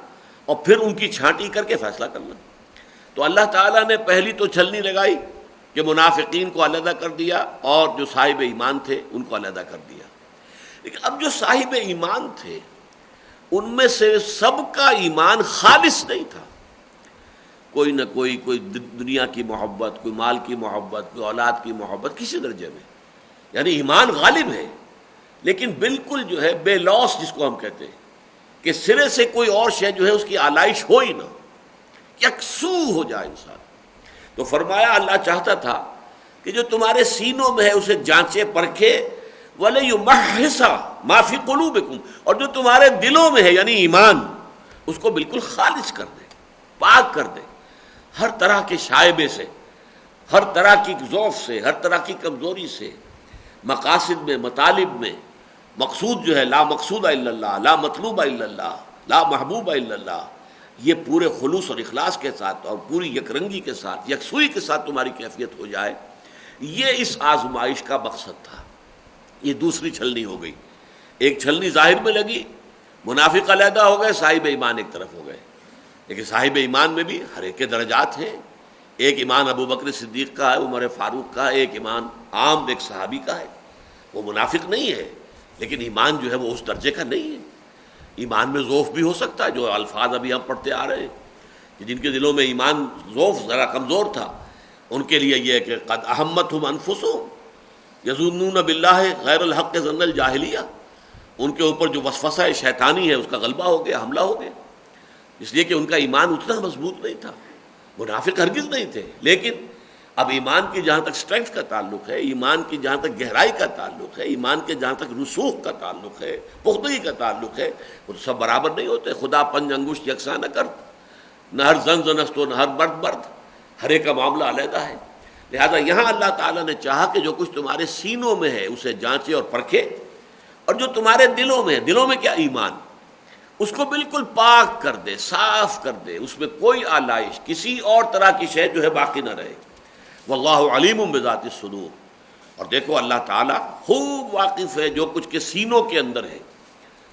اور پھر ان کی چھانٹی کر کے فیصلہ کرنا۔ تو اللہ تعالیٰ نے پہلی تو چھلنی لگائی کہ منافقین کو علیحدہ کر دیا اور جو صاحب ایمان تھے ان کو علیحدہ کر دیا. لیکن اب جو صاحب ایمان تھے ان میں سے سب کا ایمان خالص نہیں تھا. کوئی نہ کوئی دنیا کی محبت، کوئی مال کی محبت، کوئی اولاد کی محبت، کسی درجے میں. یعنی ایمان غالب ہے لیکن بالکل جو ہے بے لوس، جس کو ہم کہتے ہیں کہ سرے سے کوئی اور شے جو ہے اس کی آلائش ہو ہی نہ، یکسو ہو جائے انسان. تو فرمایا اللہ چاہتا تھا کہ جو تمہارے سینوں میں ہے اسے جانچے پرکھے، وَلَيُمَحِّصَ مَا فِي قُلُوبِكُمْ، اور جو تمہارے دلوں میں ہے یعنی ایمان اس کو بالکل خالص کر دے، پاک کر دے ہر طرح کے شائبے سے، ہر طرح کی ضعف سے، ہر طرح کی کمزوری سے. مقاصد میں، مطالب میں مقصود جو ہے لا مقصود الا اللہ، لا مطلوب الا اللہ، لا محبوب الا اللہ، یہ پورے خلوص اور اخلاص کے ساتھ اور پوری یکرنگی کے ساتھ، یکسوئی کے ساتھ تمہاری کیفیت ہو جائے، یہ اس آزمائش کا مقصد تھا. یہ دوسری چھلنی ہو گئی. ایک چھلنی ظاہر میں لگی، منافق علیحدہ ہو گئے، صاحب ایمان ایک طرف ہو گئے. لیکن صاحب ایمان میں بھی ہر ایک کے درجات ہیں. ایک ایمان ابو بکر صدیق کا ہے، عمر فاروق کا ہے، ایک ایمان عام ایک صحابی کا ہے. وہ منافق نہیں ہے لیکن ایمان جو ہے وہ اس درجے کا نہیں ہے. ایمان میں ضعف بھی ہو سکتا ہے، جو الفاظ ابھی ہم پڑھتے آ رہے ہیں کہ جن کے دلوں میں ایمان ضعف ذرا کمزور تھا ان کے لیے یہ ہے کہ قد اہمتہم انفسہم یظنون باللہ غیر الحق ظن الجاہلیہ، ان کے اوپر جو وسوسہ شیطانی ہے اس کا غلبہ ہو گیا، حملہ ہو گیا، اس لیے کہ ان کا ایمان اتنا مضبوط نہیں تھا. منافق ہرگز نہیں تھے. لیکن اب ایمان کی جہاں تک اسٹرینتھ کا تعلق ہے، ایمان کی جہاں تک گہرائی کا تعلق ہے، ایمان کے جہاں تک رسوخ کا تعلق ہے، پختگی کا تعلق ہے، وہ سب برابر نہیں ہوتے. خدا پنج انگشت یکساں نہ کرت، نہ ہر زن زنست و نہ ہر مرد مرد، ہر ایک کا معاملہ علیحدہ ہے. لہذا یہاں اللہ تعالیٰ نے چاہا کہ جو کچھ تمہارے سینوں میں ہے اسے جانچے اور پرکھے، اور جو تمہارے دلوں میں ہے، دلوں میں کیا ایمان، اس کو بالکل پاک کر دے، صاف کر دے، اس میں کوئی آلائش، کسی اور طرح کی شے جو ہے باقی نہ رہے. واللہ علیم بذات الصدور، اور دیکھو اللہ تعالیٰ خوب واقف ہے جو کچھ کے سینوں کے اندر ہے،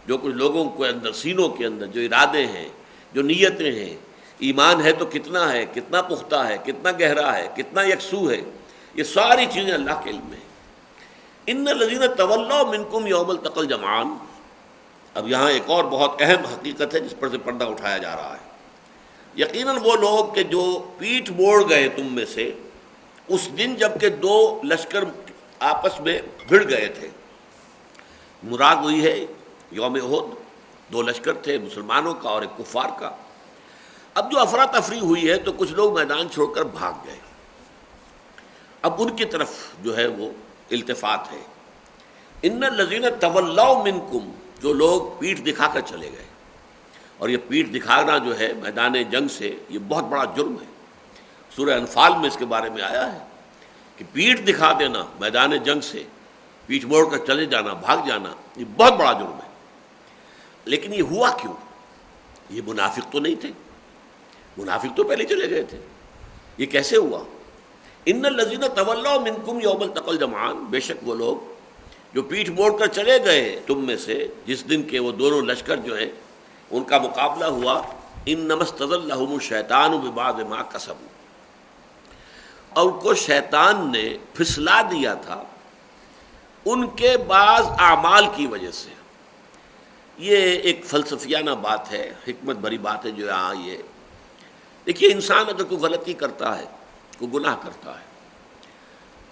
جو کچھ لوگوں کے اندر سینوں کے اندر جو ارادے ہیں، جو نیتیں ہیں. ایمان ہے تو کتنا ہے، کتنا پختہ ہے، کتنا گہرا ہے، کتنا یکسو ہے، یہ ساری چیزیں اللہ کے علم میں ہیں. ان الذین تولوا منکم یوم التقى الجمعان. اب یہاں ایک اور بہت اہم حقیقت ہے جس پر سے پردہ اٹھایا جا رہا ہے. یقیناً وہ لوگ کہ جو پیٹھ موڑ گئے تم میں سے اس دن جب کہ دو لشکر آپس میں بھڑ گئے تھے. مراد ہوئی ہے یوم احد، دو لشکر تھے، مسلمانوں کا اور ایک کفار کا. اب جو افراتفری ہوئی ہے تو کچھ لوگ میدان چھوڑ کر بھاگ گئے. اب ان کی طرف جو ہے وہ التفات ہے. ان الذین تولوا منکم، جو لوگ پیٹھ دکھا کر چلے گئے. اور یہ پیٹھ دکھانا جو ہے میدان جنگ سے یہ بہت بڑا جرم ہے. سورہ انفال میں اس کے بارے میں آیا ہے کہ پیٹھ دکھا دینا میدان جنگ سے، پیٹھ موڑ کر چلے جانا، بھاگ جانا، یہ بہت بڑا جرم ہے. لیکن یہ ہوا کیوں؟ یہ منافق تو نہیں تھے، منافق تو پہلے چلے گئے تھے. یہ کیسے ہوا؟ ان الذین تولوا منکم یوم التقى الجمعان، بے شک وہ لوگ جو پیٹھ موڑ کر چلے گئے تم میں سے جس دن کے وہ دونوں لشکر جو ہیں ان کا مقابلہ ہوا. انما استزلهم الشیطان ببعض ما کسبوا، اور ان کو شیطان نے پھسلا دیا تھا ان کے بعض اعمال کی وجہ سے. یہ ایک فلسفیانہ بات ہے، حکمت بھری بات ہے جو یہاں یہ دیکھیے. انسان اگر کوئی غلطی کرتا ہے، کوئی گناہ کرتا ہے،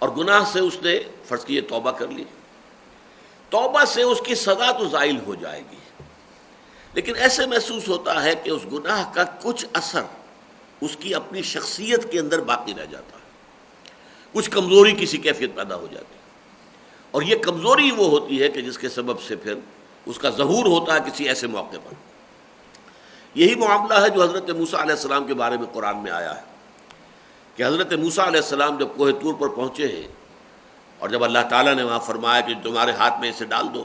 اور گناہ سے اس نے فرض کیے توبہ کر لی، توبہ سے اس کی سزا تو زائل ہو جائے گی، لیکن ایسے محسوس ہوتا ہے کہ اس گناہ کا کچھ اثر اس کی اپنی شخصیت کے اندر باقی رہ جاتا ہے، کچھ کمزوری کسی کیفیت پیدا ہو جاتی ہے. اور یہ کمزوری وہ ہوتی ہے کہ جس کے سبب سے پھر اس کا ظہور ہوتا ہے کسی ایسے موقع پر. یہی معاملہ ہے جو حضرت موسیٰ علیہ السلام کے بارے میں قرآن میں آیا ہے کہ حضرت موسیٰ علیہ السلام جب کوہ طور پر پہنچے ہیں اور جب اللہ تعالیٰ نے وہاں فرمایا کہ تمہارے ہاتھ میں اسے ڈال دو،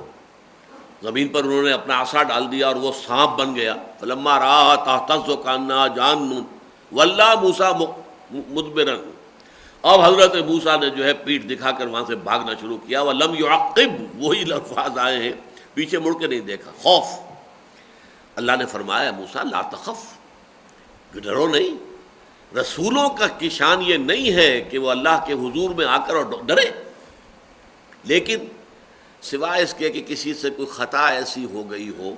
زمین پر انہوں نے اپنا عصا ڈال دیا اور وہ سانپ بن گیا. فلما رآہا تہتز کأنہا جان ولا موسیٰ مدبرا. اب حضرت موسیٰ نے جو ہے پیٹھ دکھا کر وہاں سے بھاگنا شروع کیا. ولم یعقب، وہی الفاظ آئے ہیں، پیچھے مڑ کے نہیں دیکھا، خوف. اللہ نے فرمایا موسیٰ لا تخف، ڈرو نہیں، رسولوں کی شان یہ نہیں ہے کہ وہ اللہ کے حضور میں آ کر اور ڈرے، لیکن سوائے اس کے کہ کسی سے کوئی خطا ایسی ہو گئی ہو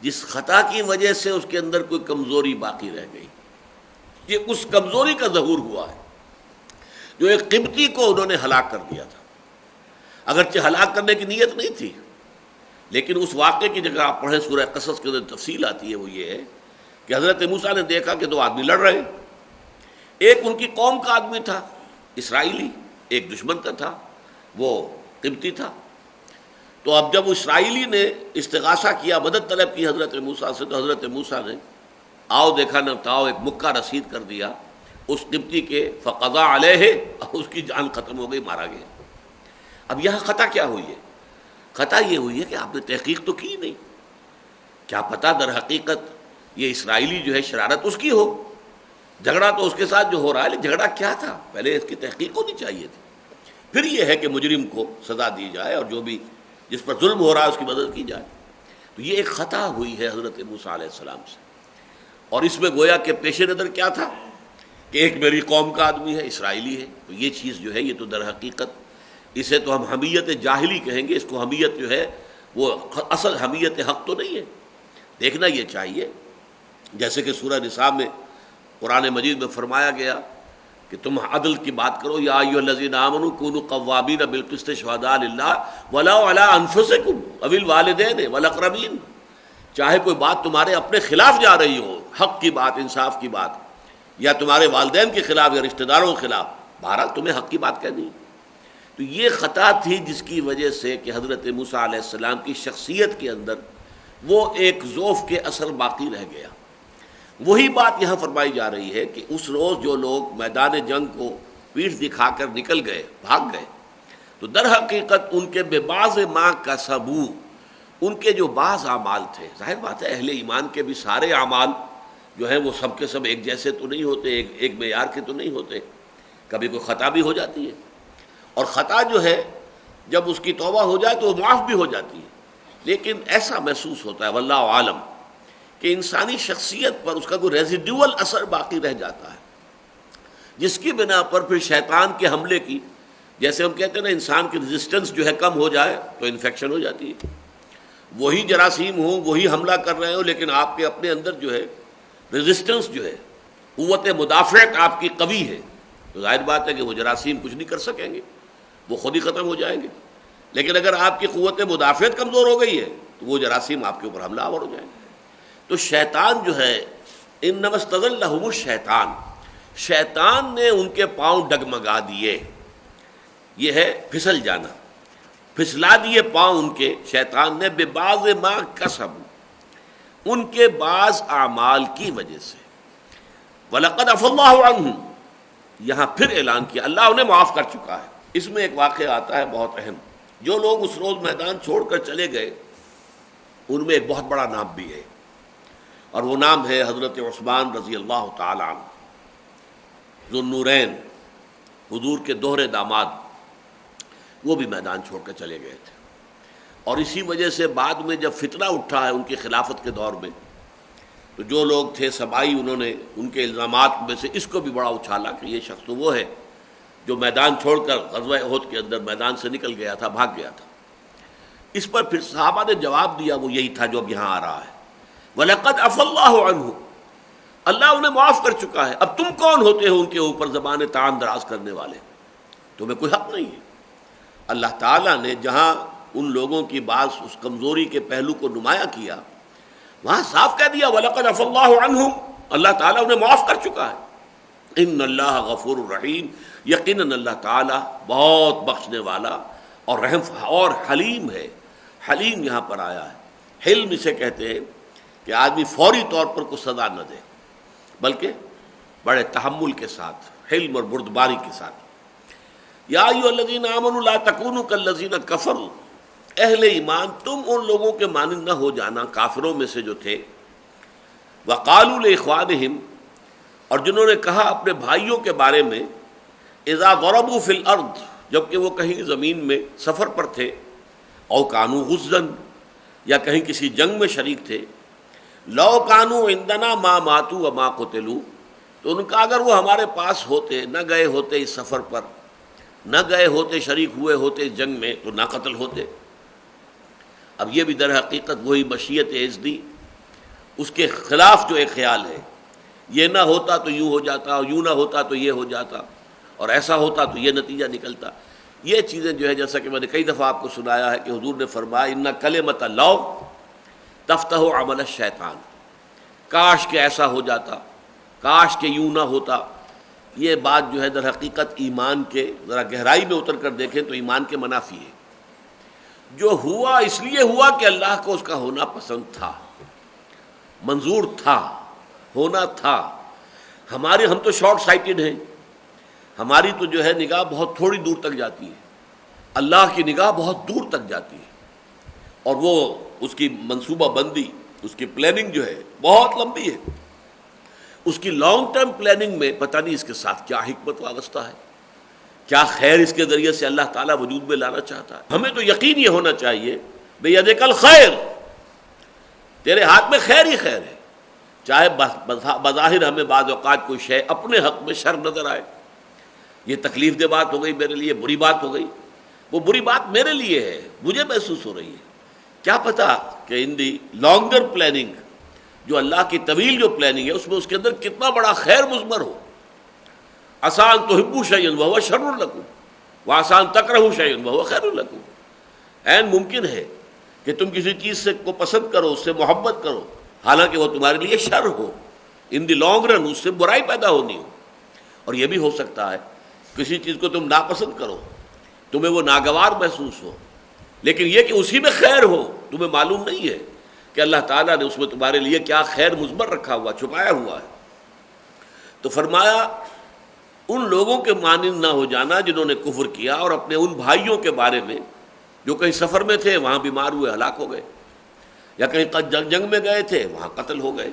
جس خطا کی وجہ سے اس کے اندر کوئی کمزوری باقی رہ گئی، یہ اس کمزوری کا ظہور ہوا ہے جو ایک قبطی کو انہوں نے ہلاک کر دیا تھا، اگرچہ ہلاک کرنے کی نیت نہیں تھی، لیکن اس واقعے کی جگہ آپ پڑھیں سورہ قصص کے اندر تفصیل آتی ہے، وہ یہ ہے کہ حضرت موسیٰ نے دیکھا کہ دو آدمی لڑ رہے ہیں، ایک ان کی قوم کا آدمی تھا اسرائیلی، ایک دشمن کا تھا وہ قبطی تھا۔ تو اب جب اسرائیلی نے استغاثہ کیا، مدد طلب کی حضرت موسیٰ سے، تو حضرت موسیٰ نے آؤ دیکھا نہ تاؤ ایک مکہ رسید کر دیا اس قبطی کے، فقضا علیہ، اس کی جان ختم ہو گئی، مارا گیا۔ اب یہاں خطا کیا ہوئی ہے؟ خطا یہ ہوئی ہے کہ آپ نے تحقیق تو کی نہیں، کیا پتہ در حقیقت یہ اسرائیلی جو ہے شرارت اس کی ہو، جھگڑا تو اس کے ساتھ جو ہو رہا ہے، لیکن جھگڑا کیا تھا پہلے اس کی تحقیق ہونی چاہیے تھی، پھر یہ ہے کہ مجرم کو سزا دی جائے اور جو بھی جس پر ظلم ہو رہا ہے اس کی مدد کی جائے۔ تو یہ ایک خطا ہوئی ہے حضرت موسیٰ علیہ السلام سے، اور اس میں گویا کہ پیش نظر کیا تھا کہ ایک میری قوم کا آدمی ہے، اسرائیلی ہے، تو یہ چیز جو ہے یہ تو در حقیقت اسے تو ہم حمیت جاہلی کہیں گے، اس کو حمیت جو ہے وہ اصل حمیت حق تو نہیں ہے۔ دیکھنا یہ چاہیے جیسے کہ سورہ نساء میں قرآن مجید میں فرمایا گیا کہ تم عدل کی بات کرو، یا ایھا الذین آمنوا کونوا قوامین بالقسط شہداء للہ ولو علی انفسکم او الوالدین والاقربین، چاہے کوئی بات تمہارے اپنے خلاف جا رہی ہو، حق کی بات، انصاف کی بات، یا تمہارے والدین کے خلاف یا رشتہ داروں کے خلاف، بہرحال تمہیں حق کی بات کہنی ہے۔ تو یہ خطا تھی جس کی وجہ سے کہ حضرت موسیٰ علیہ السلام کی شخصیت کے اندر وہ ایک ضعف کے اثر باقی رہ گیا۔ وہی بات یہاں فرمائی جا رہی ہے کہ اس روز جو لوگ میدان جنگ کو پیٹھ دکھا کر نکل گئے، بھاگ گئے، تو در حقیقت ان کے بے باز ما کسبوا، ان کے جو بعض اعمال تھے، ظاہر بات ہے اہل ایمان کے بھی سارے اعمال جو ہیں وہ سب کے سب ایک جیسے تو نہیں ہوتے، ایک معیار کے تو نہیں ہوتے، کبھی کوئی خطا بھی ہو جاتی ہے، اور خطا جو ہے جب اس کی توبہ ہو جائے تو وہ معاف بھی ہو جاتی ہے، لیکن ایسا محسوس ہوتا ہے واللہ عالم کہ انسانی شخصیت پر اس کا کوئی ریزیڈیول اثر باقی رہ جاتا ہے، جس کی بنا پر پھر شیطان کے حملے کی، جیسے ہم کہتے ہیں نا انسان کی ریزسٹنس جو ہے کم ہو جائے تو انفیکشن ہو جاتی ہے، وہی جراثیم ہوں، وہی حملہ کر رہے ہوں، لیکن آپ کے اپنے اندر جو ہے ریزسٹنس جو ہے، قوت مدافعت آپ کی قوی ہے، تو ظاہر بات ہے کہ وہ جراثیم کچھ نہیں کر سکیں گے، وہ خود ہی ختم ہو جائیں گے۔ لیکن اگر آپ کی قوت مدافعت کمزور ہو گئی ہے تو وہ جراثیم آپ کے اوپر حملہ آور ہو جائیں گے۔ تو شیطان جو ہے انما استزلهم الشیطان، شیطان نے ان کے پاؤں ڈگمگا دیے، یہ ہے پھسل جانا، پھسلا دیے پاؤں ان کے، شیطان نے ببعض ما کسبوا، ان کے بعض اعمال کی وجہ سے، وَلَقَدْ عَفَا اللَّهُ عَنْهُمْ، یہاں پھر اعلان کیا اللہ انہیں معاف کر چکا ہے۔ اس میں ایک واقعہ آتا ہے بہت اہم، جو لوگ اس روز میدان چھوڑ کر چلے گئے ان میں ایک بہت بڑا نام بھی ہے، اور وہ نام ہے حضرت عثمان رضی اللہ تعالی عنہ، ذو النورین، حضور کے دوہرے داماد، وہ بھی میدان چھوڑ کر چلے گئے تھے، اور اسی وجہ سے بعد میں جب فتنہ اٹھا ہے ان کی خلافت کے دور میں، تو جو لوگ تھے سبائی انہوں نے ان کے الزامات میں سے اس کو بھی بڑا اچھالا کہ یہ شخص تو وہ ہے جو میدان چھوڑ کر غزوہ احد کے اندر میدان سے نکل گیا تھا، بھاگ گیا تھا۔ اس پر پھر صحابہ نے جواب دیا، وہ یہی تھا جو اب یہاں آ رہا ہے، وَلَقَدْ عَفَا اللَّهُ عَنْهُ، اللہ انہیں معاف کر چکا ہے۔ اب تم کون ہوتے ہو ان کے اوپر زبان طعن دراز کرنے والے؟ تمہیں کوئی حق نہیں ہے۔ اللہ تعالیٰ نے جہاں ان لوگوں کی بعض اس کمزوری کے پہلو کو نمایاں کیا، وہاں صاف کہہ دیا وَلَقَدْ عَفَا اللَّهُ عَنْهُمْ، اللہ تعالیٰ انہیں معاف کر چکا ہے۔ ان اللہ غفور الرحیم، یقیناً اللہ تعالیٰ بہت بخشنے والا اور رحم اور حلیم ہے۔ حلیم یہاں پر آیا ہے، حلم اسے کہتے ہیں کہ آدمی فوری طور پر کوئی سزا نہ دے، بلکہ بڑے تحمل کے ساتھ، حلم اور بردباری کے ساتھ۔ یا ایھا الذین آمنوا لا تکونوا کالذین کفروا، اہل ایمان تم ان لوگوں کے مانند نہ ہو جانا کافروں میں سے جو تھے، وقالوا لاخوانہم، اور جنہوں نے کہا اپنے بھائیوں کے بارے میں، اذا ضربوا فی الارض، جبکہ وہ کہیں زمین میں سفر پر تھے، او کانوا غزا، یا کہیں کسی جنگ میں شریک تھے، لو کانوا عندنا ما ماتوا وما قتلوا، تو ان کا اگر وہ ہمارے پاس ہوتے، نہ گئے ہوتے اس سفر پر، نہ گئے ہوتے، شریک ہوئے ہوتے اس جنگ میں، تو نہ قتل ہوتے۔ اب یہ بھی در حقیقت وہی مشیت اذنی، اس کے خلاف جو ایک خیال ہے، یہ نہ ہوتا تو یوں ہو جاتا، اور یوں نہ ہوتا تو یہ ہو جاتا، اور ایسا ہوتا تو یہ نتیجہ نکلتا۔ یہ چیزیں جو ہے، جیسا کہ میں نے کئی دفعہ آپ کو سنایا ہے کہ حضور نے فرمایا ان کلمۃ لو تفتح عمل الشیطان، کاش کہ ایسا ہو جاتا، کاش کہ یوں نہ ہوتا۔ یہ بات جو ہے در حقیقت ایمان کے ذرا گہرائی میں اتر کر دیکھیں تو ایمان کے منافی ہے۔ جو ہوا اس لیے ہوا کہ اللہ کو اس کا ہونا پسند تھا، منظور تھا، ہونا تھا۔ ہم تو شارٹ سائٹڈ ہیں، ہماری تو جو ہے نگاہ بہت تھوڑی دور تک جاتی ہے، اللہ کی نگاہ بہت دور تک جاتی ہے، اور وہ اس کی منصوبہ بندی، اس کی پلاننگ جو ہے بہت لمبی ہے۔ اس کی لانگ ٹرم پلاننگ میں پتہ نہیں اس کے ساتھ کیا حکمت وابستہ ہے، کیا خیر اس کے ذریعے سے اللہ تعالیٰ وجود میں لانا چاہتا ہے۔ ہمیں تو یقین یہ ہونا چاہیے بیدک الخیر، تیرے ہاتھ میں خیر ہی خیر ہے، چاہے بظاہر ہمیں بعض اوقات کوئی شے اپنے حق میں شر نظر آئے، یہ تکلیف دہ بات ہو گئی میرے لیے، بری بات ہو گئی، وہ بری بات میرے لیے ہے، مجھے محسوس ہو رہی ہے، کیا پتا کہ ان دی لانگر پلاننگ، جو اللہ کی طویل جو پلاننگ ہے، اس میں اس کے اندر کتنا بڑا خیر مضمر ہو۔ آسان تحبوا شیئا وہو شر لکم وآسان تکرہوا شیئا وہو خیر لکم، عین ممکن ہے کہ تم کسی چیز سے کو پسند کرو، اس سے محبت کرو، حالانکہ وہ تمہارے لیے شر ہو، ان دی لانگ رن اس سے برائی پیدا ہونی ہو۔ اور یہ بھی ہو سکتا ہے کسی چیز کو تم ناپسند کرو، تمہیں وہ ناگوار محسوس ہو، لیکن یہ کہ اسی میں خیر ہو، تمہیں معلوم نہیں ہے کہ اللہ تعالیٰ نے اس میں تمہارے لیے کیا خیر مضمر رکھا ہوا، چھپایا ہوا ہے۔ تو فرمایا ان لوگوں کے مانند نہ ہو جانا جنہوں نے کفر کیا، اور اپنے ان بھائیوں کے بارے میں جو کہیں سفر میں تھے، وہاں بیمار ہوئے، ہلاک ہو گئے، یا کہیں جنگ میں گئے تھے، وہاں قتل ہو گئے۔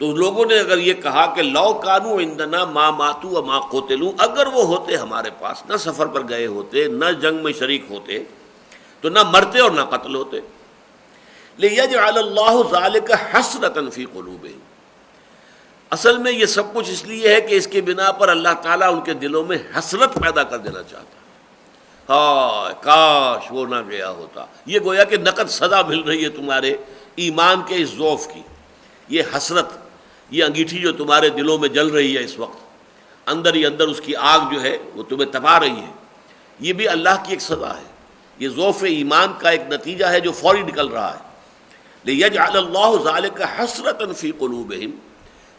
تو لوگوں نے اگر یہ کہا کہ لو کانوا عندنا ما ماتوا وما قتلوا، اگر وہ ہوتے ہمارے پاس، نہ سفر پر گئے ہوتے، نہ جنگ میں شریک ہوتے، تو نہ مرتے اور نہ قتل ہوتے۔ لِيَجْعَلَ اللَّهُ ذَلِكَ حَسْرَةً فِي قُلُوبِهِمْ، اصل میں یہ سب کچھ اس لیے ہے کہ اس کے بنا پر اللہ تعالیٰ ان کے دلوں میں حسرت پیدا کر دینا چاہتا ہے، ہائے کاش وہ نہ گیا ہوتا۔ یہ گویا کہ نقد سزا مل رہی ہے تمہارے ایمان کے اس ضعف کی، یہ حسرت، یہ انگیٹھی جو تمہارے دلوں میں جل رہی ہے اس وقت، اندر ہی اندر اس کی آگ جو ہے وہ تمہیں تپا رہی ہے، یہ بھی اللہ کی ایک سزا ہے، یہ ضعف ایمان کا ایک نتیجہ ہے جو فوری نکل رہا ہے۔ لِيَجْعَلَ اللَّهُ ذَلِكَ حَسْرَةً فِي قُلُوبِهِمْ،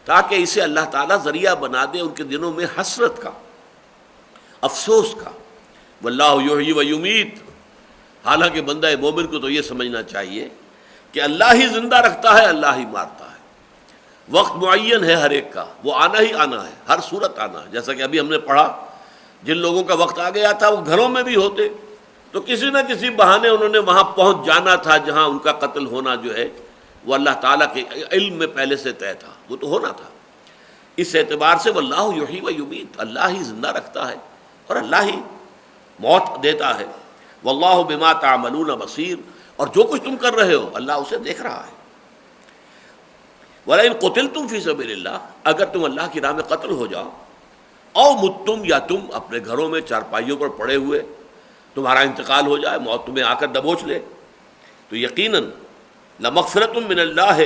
تاکہ اسے اللہ تعالیٰ ذریعہ بنا دے ان کے دلوں میں حسرت کا، افسوس کا۔ واللہ یحیی و یمیت، حالانکہ بندہ مومن کو تو یہ سمجھنا چاہیے کہ اللہ ہی زندہ رکھتا ہے، اللہ ہی مارتا ہے، وقت معین ہے ہر ایک کا، وہ آنا ہی آنا ہے، ہر صورت آنا ہے۔ جیسا کہ ابھی ہم نے پڑھا، جن لوگوں کا وقت آ گیا تھا وہ گھروں میں بھی ہوتے تو کسی نہ کسی بہانے انہوں نے وہاں پہنچ جانا تھا جہاں ان کا قتل ہونا جو ہے وہ اللہ تعالیٰ کے علم میں پہلے سے طے تھا، وہ تو ہونا تھا۔ اس اعتبار سے واللہ یحیی و یمیت، اللہ ہی زندہ رکھتا ہے اور اللہ ہی موت دیتا ہے۔ واللہ بما تعملون بصیر، اور جو کچھ تم کر رہے ہو اللہ اسے دیکھ رہا ہے۔ وَلَئِن قُتِلْتُمْ فِي سَبِيلِ اللَّهِ، اگر تم اللہ کی راہ میں قتل ہو جاؤ، او متم، یا تم اپنے گھروں میں چارپائیوں پر پڑے ہوئے تمہارا انتقال ہو جائے، موت تمہیں آ کر دبوچ لے، تو یقیناً لمغفرۃ من اللہ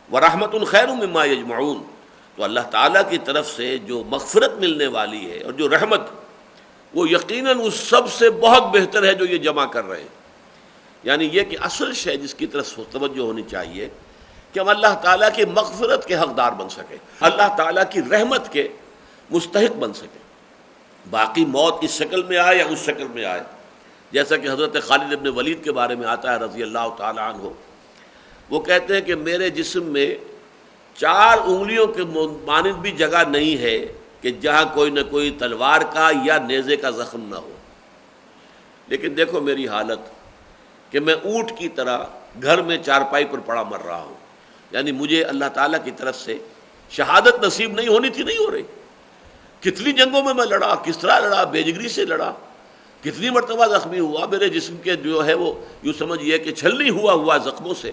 ورحمۃ خیر مما یجمعون، تو اللہ تعالیٰ کی طرف سے جو مغفرت ملنے والی ہے اور جو رحمت، وہ یقیناً اس سب سے بہت بہتر ہے جو یہ جمع کر رہے ہیں۔ یعنی یہ کہ اصل شے جس کی طرف توجہ ہونی چاہیے کہ ہم اللہ تعالیٰ کی مغفرت کے حقدار بن سکیں، اللہ تعالیٰ کی رحمت کے مستحق بن سکیں۔ باقی موت اس شکل میں آئے یا اس شکل میں آئے، جیسا کہ حضرت خالد ابن ولید کے بارے میں آتا ہے رضی اللہ تعالیٰ عنہ، وہ کہتے ہیں کہ میرے جسم میں 4 انگلیوں کے مانند بھی جگہ نہیں ہے کہ جہاں کوئی نہ کوئی تلوار کا یا نیزے کا زخم نہ ہو، لیکن دیکھو میری حالت کہ میں اونٹ کی طرح گھر میں چارپائی پر پڑا مر رہا ہوں۔ یعنی مجھے اللہ تعالیٰ کی طرف سے شہادت نصیب نہیں ہونی تھی، نہیں ہو رہی۔ کتنی جنگوں میں لڑا، کس طرح لڑا، بے جگری سے لڑا، کتنی مرتبہ زخمی ہوا، میرے جسم کے جو ہے وہ یوں سمجھئے کہ چھلنی ہوا زخموں سے،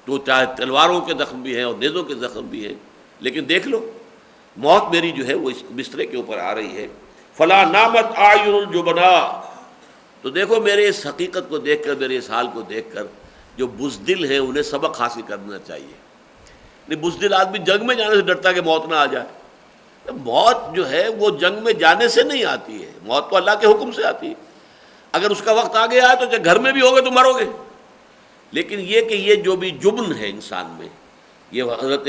تو چاہے تلواروں کے زخم بھی ہیں اور نیزوں کے زخم بھی ہیں، لیکن دیکھ لو موت میری جو ہے وہ اس بسترے کے اوپر آ رہی ہے. فلا نامت اعین الجبنا. تو دیکھو میرے اس حقیقت کو دیکھ کر، میرے اس حال کو دیکھ کر جو بزدل ہیں انہیں سبق حاصل کرنا چاہیے. نہیں، بزدل آدمی جنگ میں جانے سے ڈرتا کہ موت نہ آ جائے. موت جو ہے وہ جنگ میں جانے سے نہیں آتی ہے، موت تو اللہ کے حکم سے آتی ہے. اگر اس کا وقت آ گیا ہے تو چاہے گھر میں بھی ہوگے تو مرو گے. لیکن یہ کہ یہ جو بھی جبن ہے انسان میں، یہ حضرت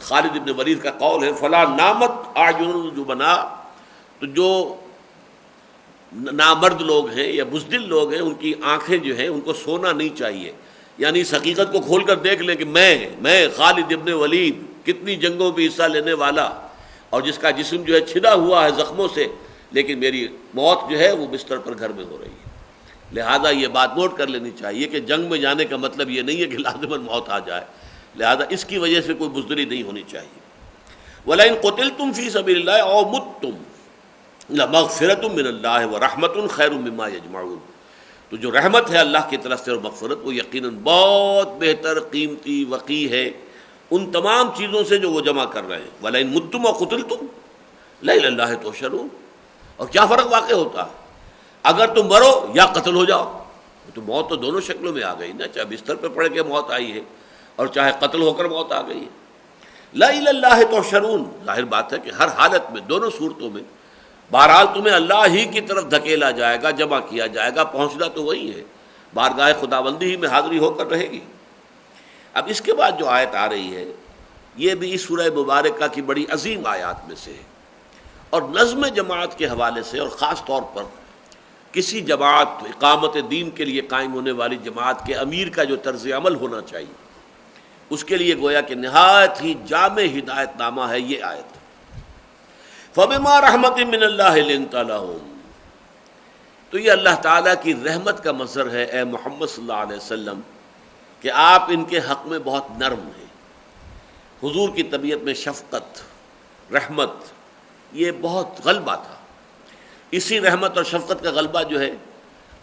خالد ابن ولید کا قول ہے، فلا نامت اعین الجبنا. تو جو نامرد لوگ ہیں یا بزدل لوگ ہیں ان کی آنکھیں جو ہیں ان کو سونا نہیں چاہیے. یعنی اس حقیقت کو کھول کر دیکھ لیں کہ میں خالد ابن ولید کتنی جنگوں میں حصہ لینے والا اور جس کا جسم جو ہے چھدا ہوا ہے زخموں سے، لیکن میری موت جو ہے وہ بستر پر گھر میں ہو رہی ہے. لہذا یہ بات نوٹ کر لینی چاہیے کہ جنگ میں جانے کا مطلب یہ نہیں ہے کہ لازماً موت آ جائے. لہذا اس کی وجہ سے کوئی بزدلی نہیں ہونی چاہیے. وَلَئِن قُتِلْتُمْ فِي سَبِيلِ اللَّهِ أَوْ مُتُّمْ لَمَغْفِرَةٌ مِّنَ اللَّهِ وَرَحْمَةٌ خَيْرٌ مِّمَّا يَجْمَعُونَ. تو جو رحمت ہے اللہ کی طرف سے اور مغفرت، وہ یقیناً بہت بہتر، قیمتی، وقی ہے ان تمام چیزوں سے جو وہ جمع کر رہے ہیں. وَلَئِن مُتُّمْ وَقُتِلْتُمْ لَإِلَى اللَّهِ تُحْشَرُونَ. اور کیا فرق واقع ہوتا ہے اگر تم مرو یا قتل ہو جاؤ. تو موت تو دونوں شکلوں میں آ گئی نا، چاہے بستر پہ پڑ کے موت آئی ہے اور چاہے قتل ہو کر موت آ گئی ہے. لا الى اللہ تحشرون. ظاہر بات ہے کہ ہر حالت میں، دونوں صورتوں میں بہرحال تمہیں اللہ ہی کی طرف دھکیلا جائے گا، جمع کیا جائے گا. پہنچنا تو وہی ہے، بارگاہ خداوندی ہی میں حاضری ہو کر رہے گی. اب اس کے بعد جو آیت آ رہی ہے یہ بھی اس سورہ مبارکہ کی بڑی عظیم آیات میں سے ہے، اور نظم جماعت کے حوالے سے، اور خاص طور پر کسی جماعت، اقامت دین کے لیے قائم ہونے والی جماعت کے امیر کا جو طرز عمل ہونا چاہیے، اس کے لیے گویا کہ نہایت ہی جامع ہدایت نامہ ہے یہ آیت. فَبِمَا رَحْمَةٍ مِّنَ اللَّهِ لِنتَ لَهُمْ. تو یہ اللہ تعالیٰ کی رحمت کا مظہر ہے اے محمد صلی اللہ علیہ وسلم کہ آپ ان کے حق میں بہت نرم ہیں. حضور کی طبیعت میں شفقت، رحمت، یہ بہت غلبہ تھا. اسی رحمت اور شفقت کا غلبہ جو ہے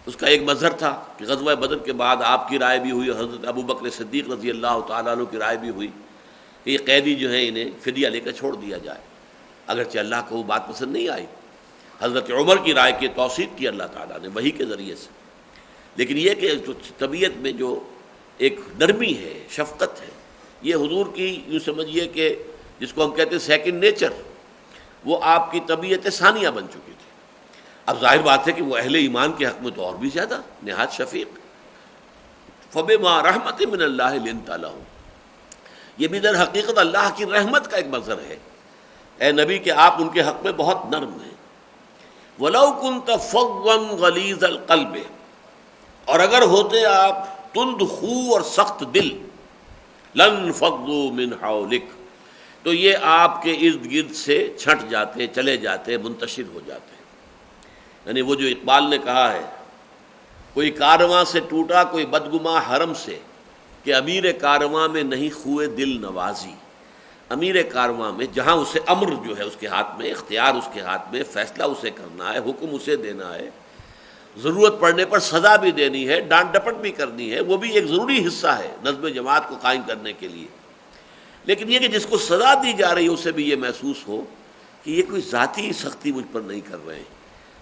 اس کا ایک مظہر تھا کہ غزوہ بدر کے بعد آپ کی رائے بھی ہوئی، حضرت ابو بکر صدیق رضی اللہ تعالیٰ عنہ کی رائے بھی ہوئی کہ یہ قیدی جو ہیں انہیں فدیہ لے کر چھوڑ دیا جائے. اگرچہ اللہ کو وہ بات پسند نہیں آئی، حضرت عمر کی رائے کی توثیق کی اللہ تعالیٰ نے وحی کے ذریعے سے. لیکن یہ کہ جو طبیعت میں جو ایک نرمی ہے، شفقت ہے، یہ حضور کی یوں سمجھیے کہ جس کو ہم کہتے ہیں سیکنڈ نیچر، وہ آپ کی طبیعت ثانیہ بن چکی تھی. اب ظاہر بات ہے کہ وہ اہل ایمان کے حق میں تو اور بھی زیادہ نہایت شفیق. فَبِمَا رَحْمَةٍ مِّنَ اللَّهِ لِنتَ لَهُمْ. یہ بھی در حقیقت اللہ کی رحمت کا ایک مظہر ہے اے نبی کہ آپ ان کے حق میں بہت نرم ہیں. وَلَوْ كُنْتَ فَظًّا غَلِيظَ الْقَلْبِ. اور اگر ہوتے آپ تند خو اور سخت دل، لَانفَضُّوا مِنْ حَوْلِكَ، تو یہ آپ کے ارد گرد سے چھٹ جاتے، چلے جاتے، منتشر ہو جاتے. یعنی وہ جو اقبال نے کہا ہے، کوئی کارواں سے ٹوٹا کوئی بدگماں حرم سے، کہ امیر کارواں میں نہیں خوئے دل نوازی. امیر کارواں میں جہاں اسے امر جو ہے اس کے ہاتھ میں، اختیار اس کے ہاتھ میں، فیصلہ اسے کرنا ہے، حکم اسے دینا ہے، ضرورت پڑنے پر سزا بھی دینی ہے، ڈانٹ ڈپٹ بھی کرنی ہے، وہ بھی ایک ضروری حصہ ہے نظم جماعت کو قائم کرنے کے لیے. لیکن یہ کہ جس کو سزا دی جا رہی ہے اسے بھی یہ محسوس ہو کہ یہ کوئی ذاتی سختی مجھ پر نہیں کر رہے ہیں،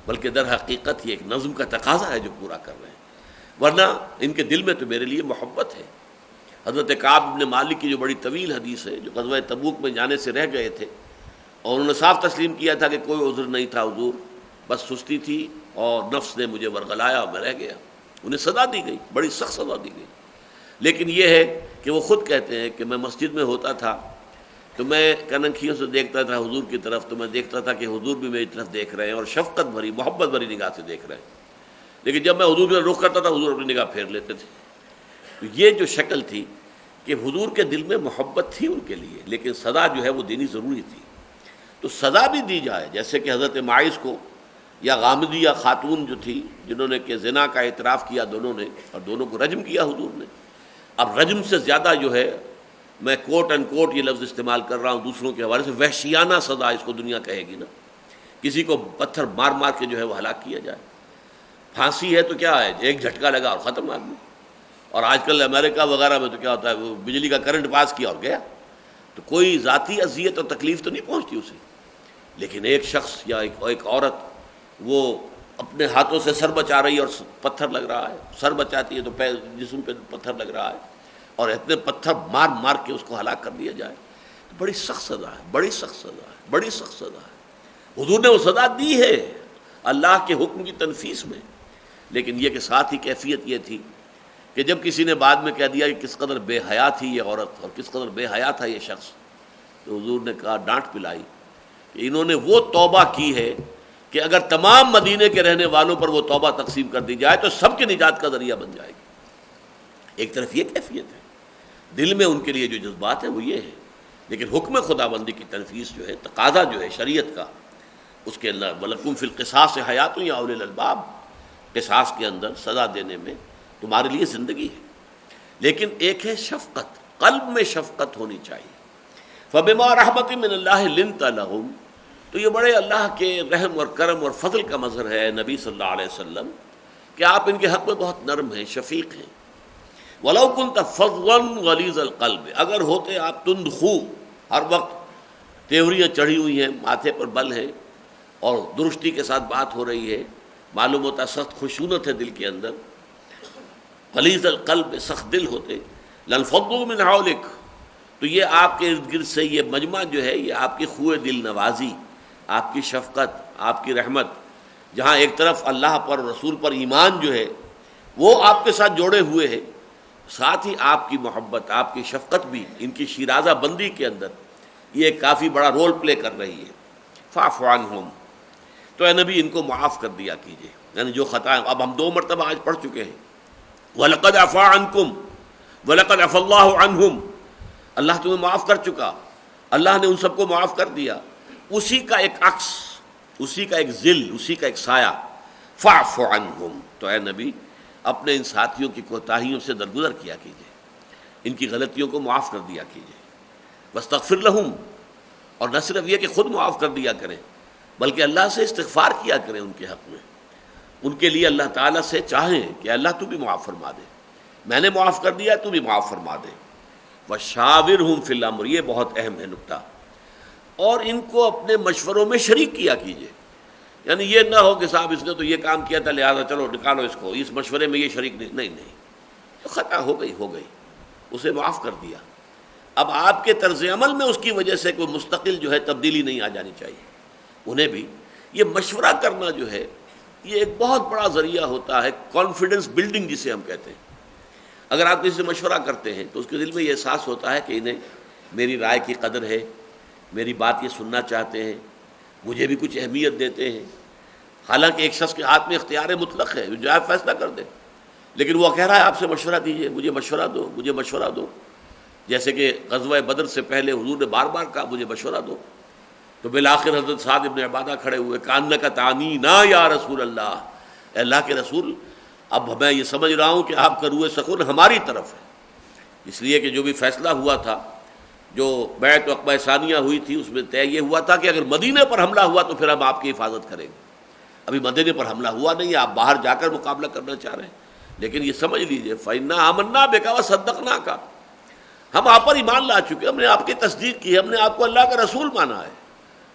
بلکہ در حقیقت یہ ایک نظم کا تقاضا ہے جو پورا کر رہے ہیں، ورنہ ان کے دل میں تو میرے لیے محبت ہے. حضرت کعب بن مالک کی جو بڑی طویل حدیث ہے، جو غزوہ تبوک میں جانے سے رہ گئے تھے اور انہوں نے صاف تسلیم کیا تھا کہ کوئی عذر نہیں تھا حضور، بس سستی تھی اور نفس نے مجھے ورغلایا اور میں رہ گیا. انہیں سزا دی گئی، بڑی سخت سزا دی گئی. لیکن یہ ہے کہ وہ خود کہتے ہیں کہ میں مسجد میں ہوتا تھا تو میں کننکھیوں سے دیکھتا تھا حضور کی طرف، تو میں دیکھتا تھا کہ حضور بھی میری طرف دیکھ رہے ہیں اور شفقت بھری، محبت بھری نگاہ سے دیکھ رہے ہیں. لیکن جب میں حضور کی طرف رخ کرتا تھا حضور اپنی نگاہ پھیر لیتے تھے. تو یہ جو شکل تھی کہ حضور کے دل میں محبت تھی ان کے لیے، لیکن سزا جو ہے وہ دینی ضروری تھی. تو سزا بھی دی جائے، جیسے کہ حضرت ماعز کو یا غامدیہ خاتون جو تھی جنہوں نے کہ زنا کا اعتراف کیا دونوں نے، اور دونوں کو رجم کیا حضور نے. اب رجم سے زیادہ جو ہے، میں کوٹ اینڈ کوٹ یہ لفظ استعمال کر رہا ہوں دوسروں کے حوالے سے، وحشیانہ سزا اس کو دنیا کہے گی نا. کسی کو پتھر مار مار کے جو ہے وہ ہلاک کیا جائے. پھانسی ہے تو کیا ہے، ایک جھٹکا لگا اور ختم آدمی. اور آج کل امریکہ وغیرہ میں تو کیا ہوتا ہے، وہ بجلی کا کرنٹ پاس کیا اور گیا. تو کوئی ذاتی اذیت اور تکلیف تو نہیں پہنچتی اسے، لیکن ایک شخص یا ایک عورت وہ اپنے ہاتھوں سے سر بچا رہی ہے اور پتھر لگ رہا ہے، سر بچاتی ہے تو جسم پہ پتھر لگ رہا ہے، اور اتنے پتھر مار مار کے اس کو ہلاک کر دیا جائے، تو بڑی سخت سزا ہے، بڑی سخت سزا ہے، بڑی سخت سزا ہے۔ حضور نے وہ سزا دی ہے اللہ کے حکم کی تنفیذ میں، لیکن یہ کہ ساتھ ہی کیفیت یہ تھی کہ جب کسی نے بعد میں کہہ دیا کہ کس قدر بے حیا تھی یہ عورت اور کس قدر بے حیا تھا یہ شخص، تو حضور نے کہا، ڈانٹ پلائی کہ انہوں نے وہ توبہ کی ہے کہ اگر تمام مدینے کے رہنے والوں پر وہ توبہ تقسیم کر دی جائے تو سب کے نجات کا ذریعہ بن جائے گی۔ ایک طرف یہ کیفیت ہے، دل میں ان کے لیے جو جذبات ہیں وہ یہ ہے، لیکن حکم خدا بندی کی تنفیذ جو ہے، تقاضا جو ہے شریعت کا، اس کے اللہ وَلَكُمْ فِي الْقِصَاصِ حَيَاتٌ یا اُولِي الْأَلْبَابِ، قصاص کے اندر سزا دینے میں تمہارے لیے زندگی ہے، لیکن ایک ہے شفقت، قلب میں شفقت ہونی چاہیے۔ فَبِمَا رَحْمَةٍ مِّنَ اللَّهِ لِنْتَ لَهُمْ، تو یہ بڑے اللہ کے رحم اور کرم اور فضل کا مظہر ہے نبی صلی اللہ علیہ وسلم کہ آپ ان کے حق میں بہت نرم ہیں، شفیق ہیں۔ وَلَوْ كُنْتَ فَظًّا غَلِيظَ الْقَلْبِ، اگر ہوتے آپ تند خو، ہر وقت تیوریاں چڑھی ہوئی ہیں، ماتھے پر بل ہے اور درستی کے ساتھ بات ہو رہی ہے، معلوم ہوتا سخت خشونت ہے دل کے اندر، غلیظ القلب، سخت دل ہوتے، لَانفَضُّوا مِنْ حَوْلِكَ، تو یہ آپ کے ارد گرد سے یہ مجمع جو ہے یہ آپ کی خوئے دل نوازی، آپ کی شفقت، آپ کی رحمت، جہاں ایک طرف اللہ پر رسول پر ایمان جو ہے وہ آپ کے ساتھ جوڑے ہوئے ہے، ساتھ ہی آپ کی محبت، آپ کی شفقت بھی ان کی شیرازہ بندی کے اندر یہ کافی بڑا رول پلے کر رہی ہے۔ فاعف عنہم، تو اے نبی ان کو معاف کر دیا کیجئے، یعنی جو خطائیں اب ہم 2 مرتبہ آج پڑھ چکے ہیں، وَلَقَدْ عَفَا عَنْكُمْ وَلَقَدْ عَفَا اللَّهُ عَنْهُمْ، اللہ تمہیں معاف کر چکا، اللہ نے ان سب کو معاف کر دیا۔ اسی کا ایک عکس، اسی کا ایک ظل، اسی کا ایک سایہ، فاعف عنہم، تو اے نبی اپنے ان ساتھیوں کی کوتاہیوں سے درگزر کیا کیجئے، ان کی غلطیوں کو معاف کر دیا کیجئے۔ واستغفر لہم، اور نہ صرف یہ کہ خود معاف کر دیا کریں بلکہ اللہ سے استغفار کیا کریں ان کے حق میں، ان کے لیے اللہ تعالیٰ سے چاہیں کہ اللہ تو بھی معاف فرما دے، میں نے معاف کر دیا تو بھی معاف فرما دے۔ وشاورہم فی الامر، یہ بہت اہم ہے نکتہ، اور ان کو اپنے مشوروں میں شریک کیا کیجئے، یعنی یہ نہ ہو کہ صاحب اس نے تو یہ کام کیا تھا لہذا چلو نکالو اس کو، اس مشورے میں یہ شریک نہیں، تو خطا ہو گئی اسے معاف کر دیا۔ اب آپ کے طرز عمل میں اس کی وجہ سے کوئی مستقل جو ہے تبدیلی نہیں آ جانی چاہیے، انہیں بھی یہ مشورہ کرنا جو ہے یہ ایک بہت بڑا ذریعہ ہوتا ہے کانفیڈنس بلڈنگ جسے ہم کہتے ہیں۔ اگر آپ کسی سے مشورہ کرتے ہیں تو اس کے دل میں یہ احساس ہوتا ہے کہ انہیں میری رائے کی قدر ہے، میری بات یہ سننا چاہتے ہیں، مجھے بھی کچھ اہمیت دیتے ہیں، حالانکہ ایک شخص کے ہاتھ میں اختیار مطلق ہے، جو آپ فیصلہ کر دے، لیکن وہ کہہ رہا ہے آپ سے مشورہ دیجیے، مجھے مشورہ دو، مجھے مشورہ دو، جیسے کہ غزوہ بدر سے پہلے حضور نے بار بار کہا مجھے مشورہ دو، تو بالآخر حضرت سعد ابن عبادہ کھڑے ہوئے، کانک تعنینا یا رسول اللہ، اے اللہ کے رسول اب میں یہ سمجھ رہا ہوں کہ آپ کا روح سکون ہماری طرف ہے، اس لیے کہ جو بھی فیصلہ ہوا تھا، جو بیعت عقبہ ثانیہ ہوئی تھی، اس میں طے یہ ہوا تھا کہ اگر مدینے پر حملہ ہوا تو پھر ہم آپ کی حفاظت کریں گے۔ ابھی مدینے پر حملہ ہوا نہیں ہے، آپ باہر جا کر مقابلہ کرنا چاہ رہے ہیں، لیکن یہ سمجھ لیجئے فَإِنَّا آمَنَّا بِكَ وَصَدَّقْنَاكَ، ہم آپ پر ایمان لا چکے، ہم نے آپ کی تصدیق کی، ہم نے آپ کو اللہ کا رسول مانا ہے،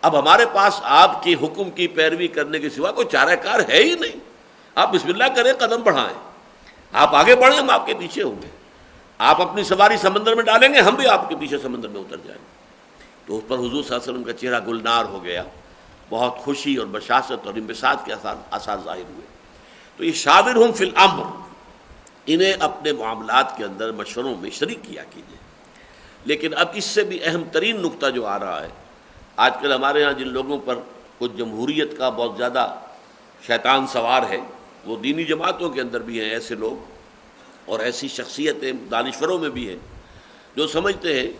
اب ہمارے پاس آپ کے حکم کی پیروی کرنے کے سوا کوئی چارہ کار ہے ہی نہیں، آپ بسم اللہ کریں، قدم بڑھائیں، آپ آگے بڑھیں، ہم آپ کے پیچھے ہوں گے، آپ اپنی سواری سمندر میں ڈالیں گے، ہم بھی آپ کے پیچھے سمندر میں اتر جائیں گے۔ تو اس پر حضور صلی اللہ علیہ وسلم کا چہرہ گلنار ہو گیا، بہت خوشی اور بشاشت اور انبساط کے آثار ظاہر ہوئے۔ تو یہ شاورہم فی الامر، انہیں اپنے معاملات کے اندر مشوروں میں شریک کیا کیجیے۔ لیکن اب اس سے بھی اہم ترین نقطہ جو آ رہا ہے، آج کل ہمارے ہاں جن لوگوں پر کچھ جمہوریت کا بہت زیادہ شیطان سوار ہے، وہ دینی جماعتوں کے اندر بھی ہیں ایسے لوگ، اور ایسی شخصیتیں دانشوروں میں بھی ہیں جو سمجھتے ہیں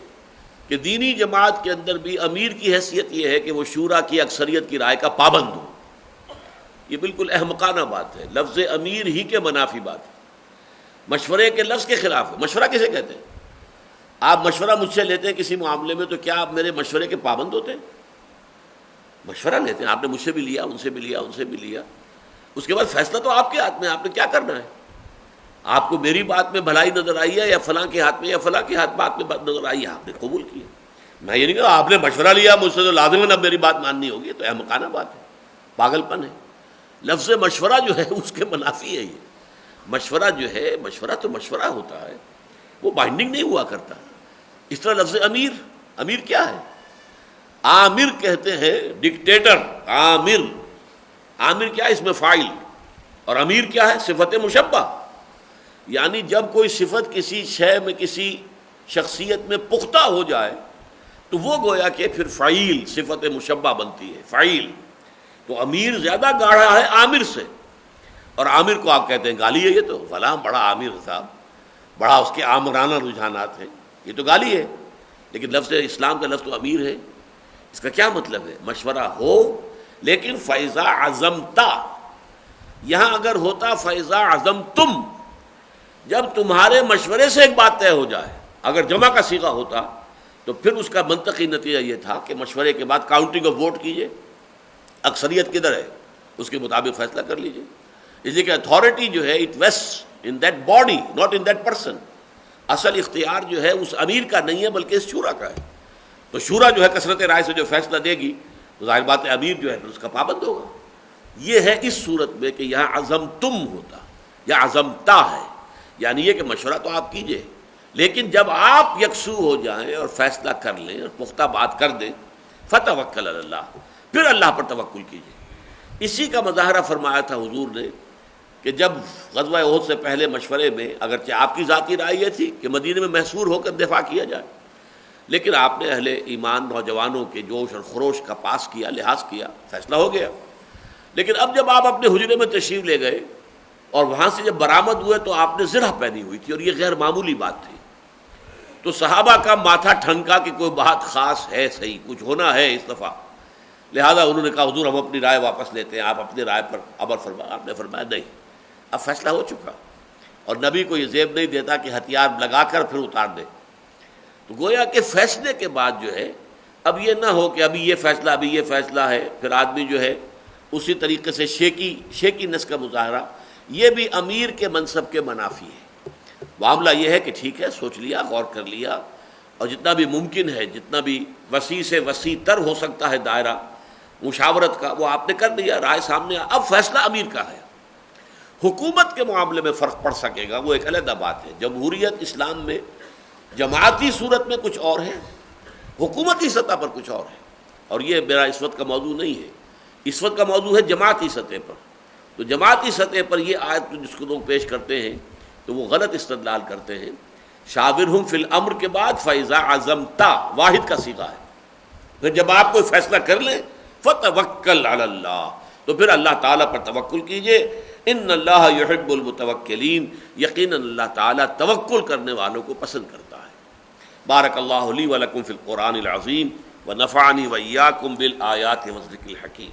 کہ دینی جماعت کے اندر بھی امیر کی حیثیت یہ ہے کہ وہ شورا کی اکثریت کی رائے کا پابند ہو۔ یہ بالکل احمقانہ بات ہے، لفظ امیر ہی کے منافی بات ہے، مشورے کے لفظ کے خلاف ہے۔ مشورہ کسے کہتے ہیں؟ آپ مشورہ مجھ سے لیتے ہیں کسی معاملے میں، تو کیا آپ میرے مشورے کے پابند ہوتے ہیں؟ مشورہ لیتے ہیں، آپ نے مجھ سے بھی لیا، ان سے بھی لیا، ان سے بھی لیا، اس کے بعد فیصلہ تو آپ کے ہاتھ میں، آپ نے کیا کرنا ہے۔ آپ کو میری بات میں بھلائی نظر آئی ہے، یا فلاں کے ہاتھ میں یا فلاں کے بات میں نظر آئی ہے، آپ نے قبول کیا۔ میں یہ نہیں کہا آپ نے مشورہ لیا مجھ سے تو لازم اب میری بات ماننی ہوگی، تو احمقانہ بات ہے، پاگل پن ہے۔ لفظ مشورہ جو ہے اس کے منافی ہے یہ۔ مشورہ جو ہے، مشورہ تو مشورہ ہوتا ہے، وہ بائنڈنگ نہیں ہوا کرتا۔ اس طرح لفظ امیر، امیر کیا ہے؟ آمر کہتے ہیں ڈکٹیٹر، آمر، آمر کیا ہے؟ اس میں فاعل، اور امیر کیا ہے؟ صفت مشبہ، یعنی جب کوئی صفت کسی شے میں، کسی شخصیت میں پختہ ہو جائے تو وہ گویا کہ پھر فعیل، صفت مشبہ بنتی ہے، فعیل۔ تو امیر زیادہ گاڑھا ہے عامر سے، اور عامر کو آپ کہتے ہیں گالی ہے، یہ تو فلاں بڑا عامر صاحب، بڑا اس کے آمرانہ رجحانات ہیں، یہ تو گالی ہے۔ لیکن لفظ اسلام کا لفظ تو امیر ہے۔ اس کا کیا مطلب ہے؟ مشورہ ہو، لیکن فَإِذَا عَزَمْتَ، یہاں اگر ہوتا فَإِذَا عَزَمْتُمْ، جب تمہارے مشورے سے ایک بات طے ہو جائے، اگر جمع کا صیغہ ہوتا تو پھر اس کا منطقی نتیجہ یہ تھا کہ مشورے کے بعد کاؤنٹنگ آف ووٹ کیجئے، اکثریت کدھر ہے اس کے مطابق فیصلہ کر لیجئے۔ اس لیے کہ اتھارٹی جو ہے it vests in that body, not in that person. اصل اختیار جو ہے اس امیر کا نہیں ہے بلکہ اس شورا کا ہے۔ تو شورا جو ہے کثرت رائے سے جو فیصلہ دے گی تو ظاہر بات ہے امیر جو ہے اس کا پابند ہوگا۔ یہ ہے اس صورت میں کہ یہاں عزمتم ہوتا یا عزمتا ہے، یعنی یہ کہ مشورہ تو آپ کیجئے، لیکن جب آپ یکسو ہو جائیں اور فیصلہ کر لیں اور پختہ بات کر دیں، فتوکل علی اللہ، پھر اللہ پر توکل کیجئے۔ اسی کا مظاہرہ فرمایا تھا حضور نے کہ جب غزوہ احد سے پہلے مشورے میں، اگرچہ آپ کی ذاتی رائے یہ تھی کہ مدینے میں محصور ہو کر دفاع کیا جائے، لیکن آپ نے اہل ایمان نوجوانوں کے جوش اور خروش کا پاس کیا، لحاظ کیا، فیصلہ ہو گیا۔ لیکن اب جب آپ اپنے حجرے میں تشریف لے گئے اور وہاں سے جب برآمد ہوئے تو آپ نے زرہ پہنی ہوئی تھی، اور یہ غیر معمولی بات تھی۔ تو صحابہ کا ماتھا ٹھنکا کہ کوئی بات خاص ہے، صحیح کچھ ہونا ہے اس دفعہ، لہذا انہوں نے کہا حضور ہم اپنی رائے واپس لیتے ہیں، آپ اپنی رائے پر عمل فرمائیں۔ آپ نے فرمایا نہیں، اب فیصلہ ہو چکا، اور نبی کو یہ زیب نہیں دیتا کہ ہتھیار لگا کر پھر اتار دے۔ تو گویا کہ فیصلے کے بعد جو ہے اب یہ نہ ہو کہ ابھی یہ فیصلہ، ابھی یہ فیصلہ ہے، پھر آدمی جو ہے اسی طریقے سے شیکی نس کا مظاہرہ، یہ بھی امیر کے منصب کے منافی ہے۔ معاملہ یہ ہے کہ ٹھیک ہے، سوچ لیا، غور کر لیا، اور جتنا بھی ممکن ہے، جتنا بھی وسیع سے وسیع تر ہو سکتا ہے دائرہ مشاورت کا، وہ آپ نے کر لیا، رائے سامنے اب فیصلہ امیر کا ہے۔ حکومت کے معاملے میں فرق پڑ سکے گا، وہ ایک علیحدہ بات ہے۔ جمہوریت اسلام میں جماعتی صورت میں کچھ اور ہے، حکومتی سطح پر کچھ اور ہے، اور یہ میرا اس وقت کا موضوع نہیں ہے۔ اس وقت کا موضوع ہے جماعتی سطح پر۔ تو جماعتی سطح پر یہ آیت جس کو لوگ پیش کرتے ہیں تو وہ غلط استدلال کرتے ہیں۔ شاورہم فی الامر کے بعد فاذا عزمت واحد کا صیغہ ہے، پھر جب آپ کوئی فیصلہ کر لیں فتوکل علی اللہ، تو پھر اللہ تعالیٰ پر توکل کیجئے۔ ان اللہ یحب المتوکلین، یقیناً اللہ تعالیٰ توکل کرنے والوں کو پسند کرتا ہے۔ بارک اللہ لی ولکم فی القرآن العظیم ونفعنی وإیاکم بالآیات والذکر الحکیم۔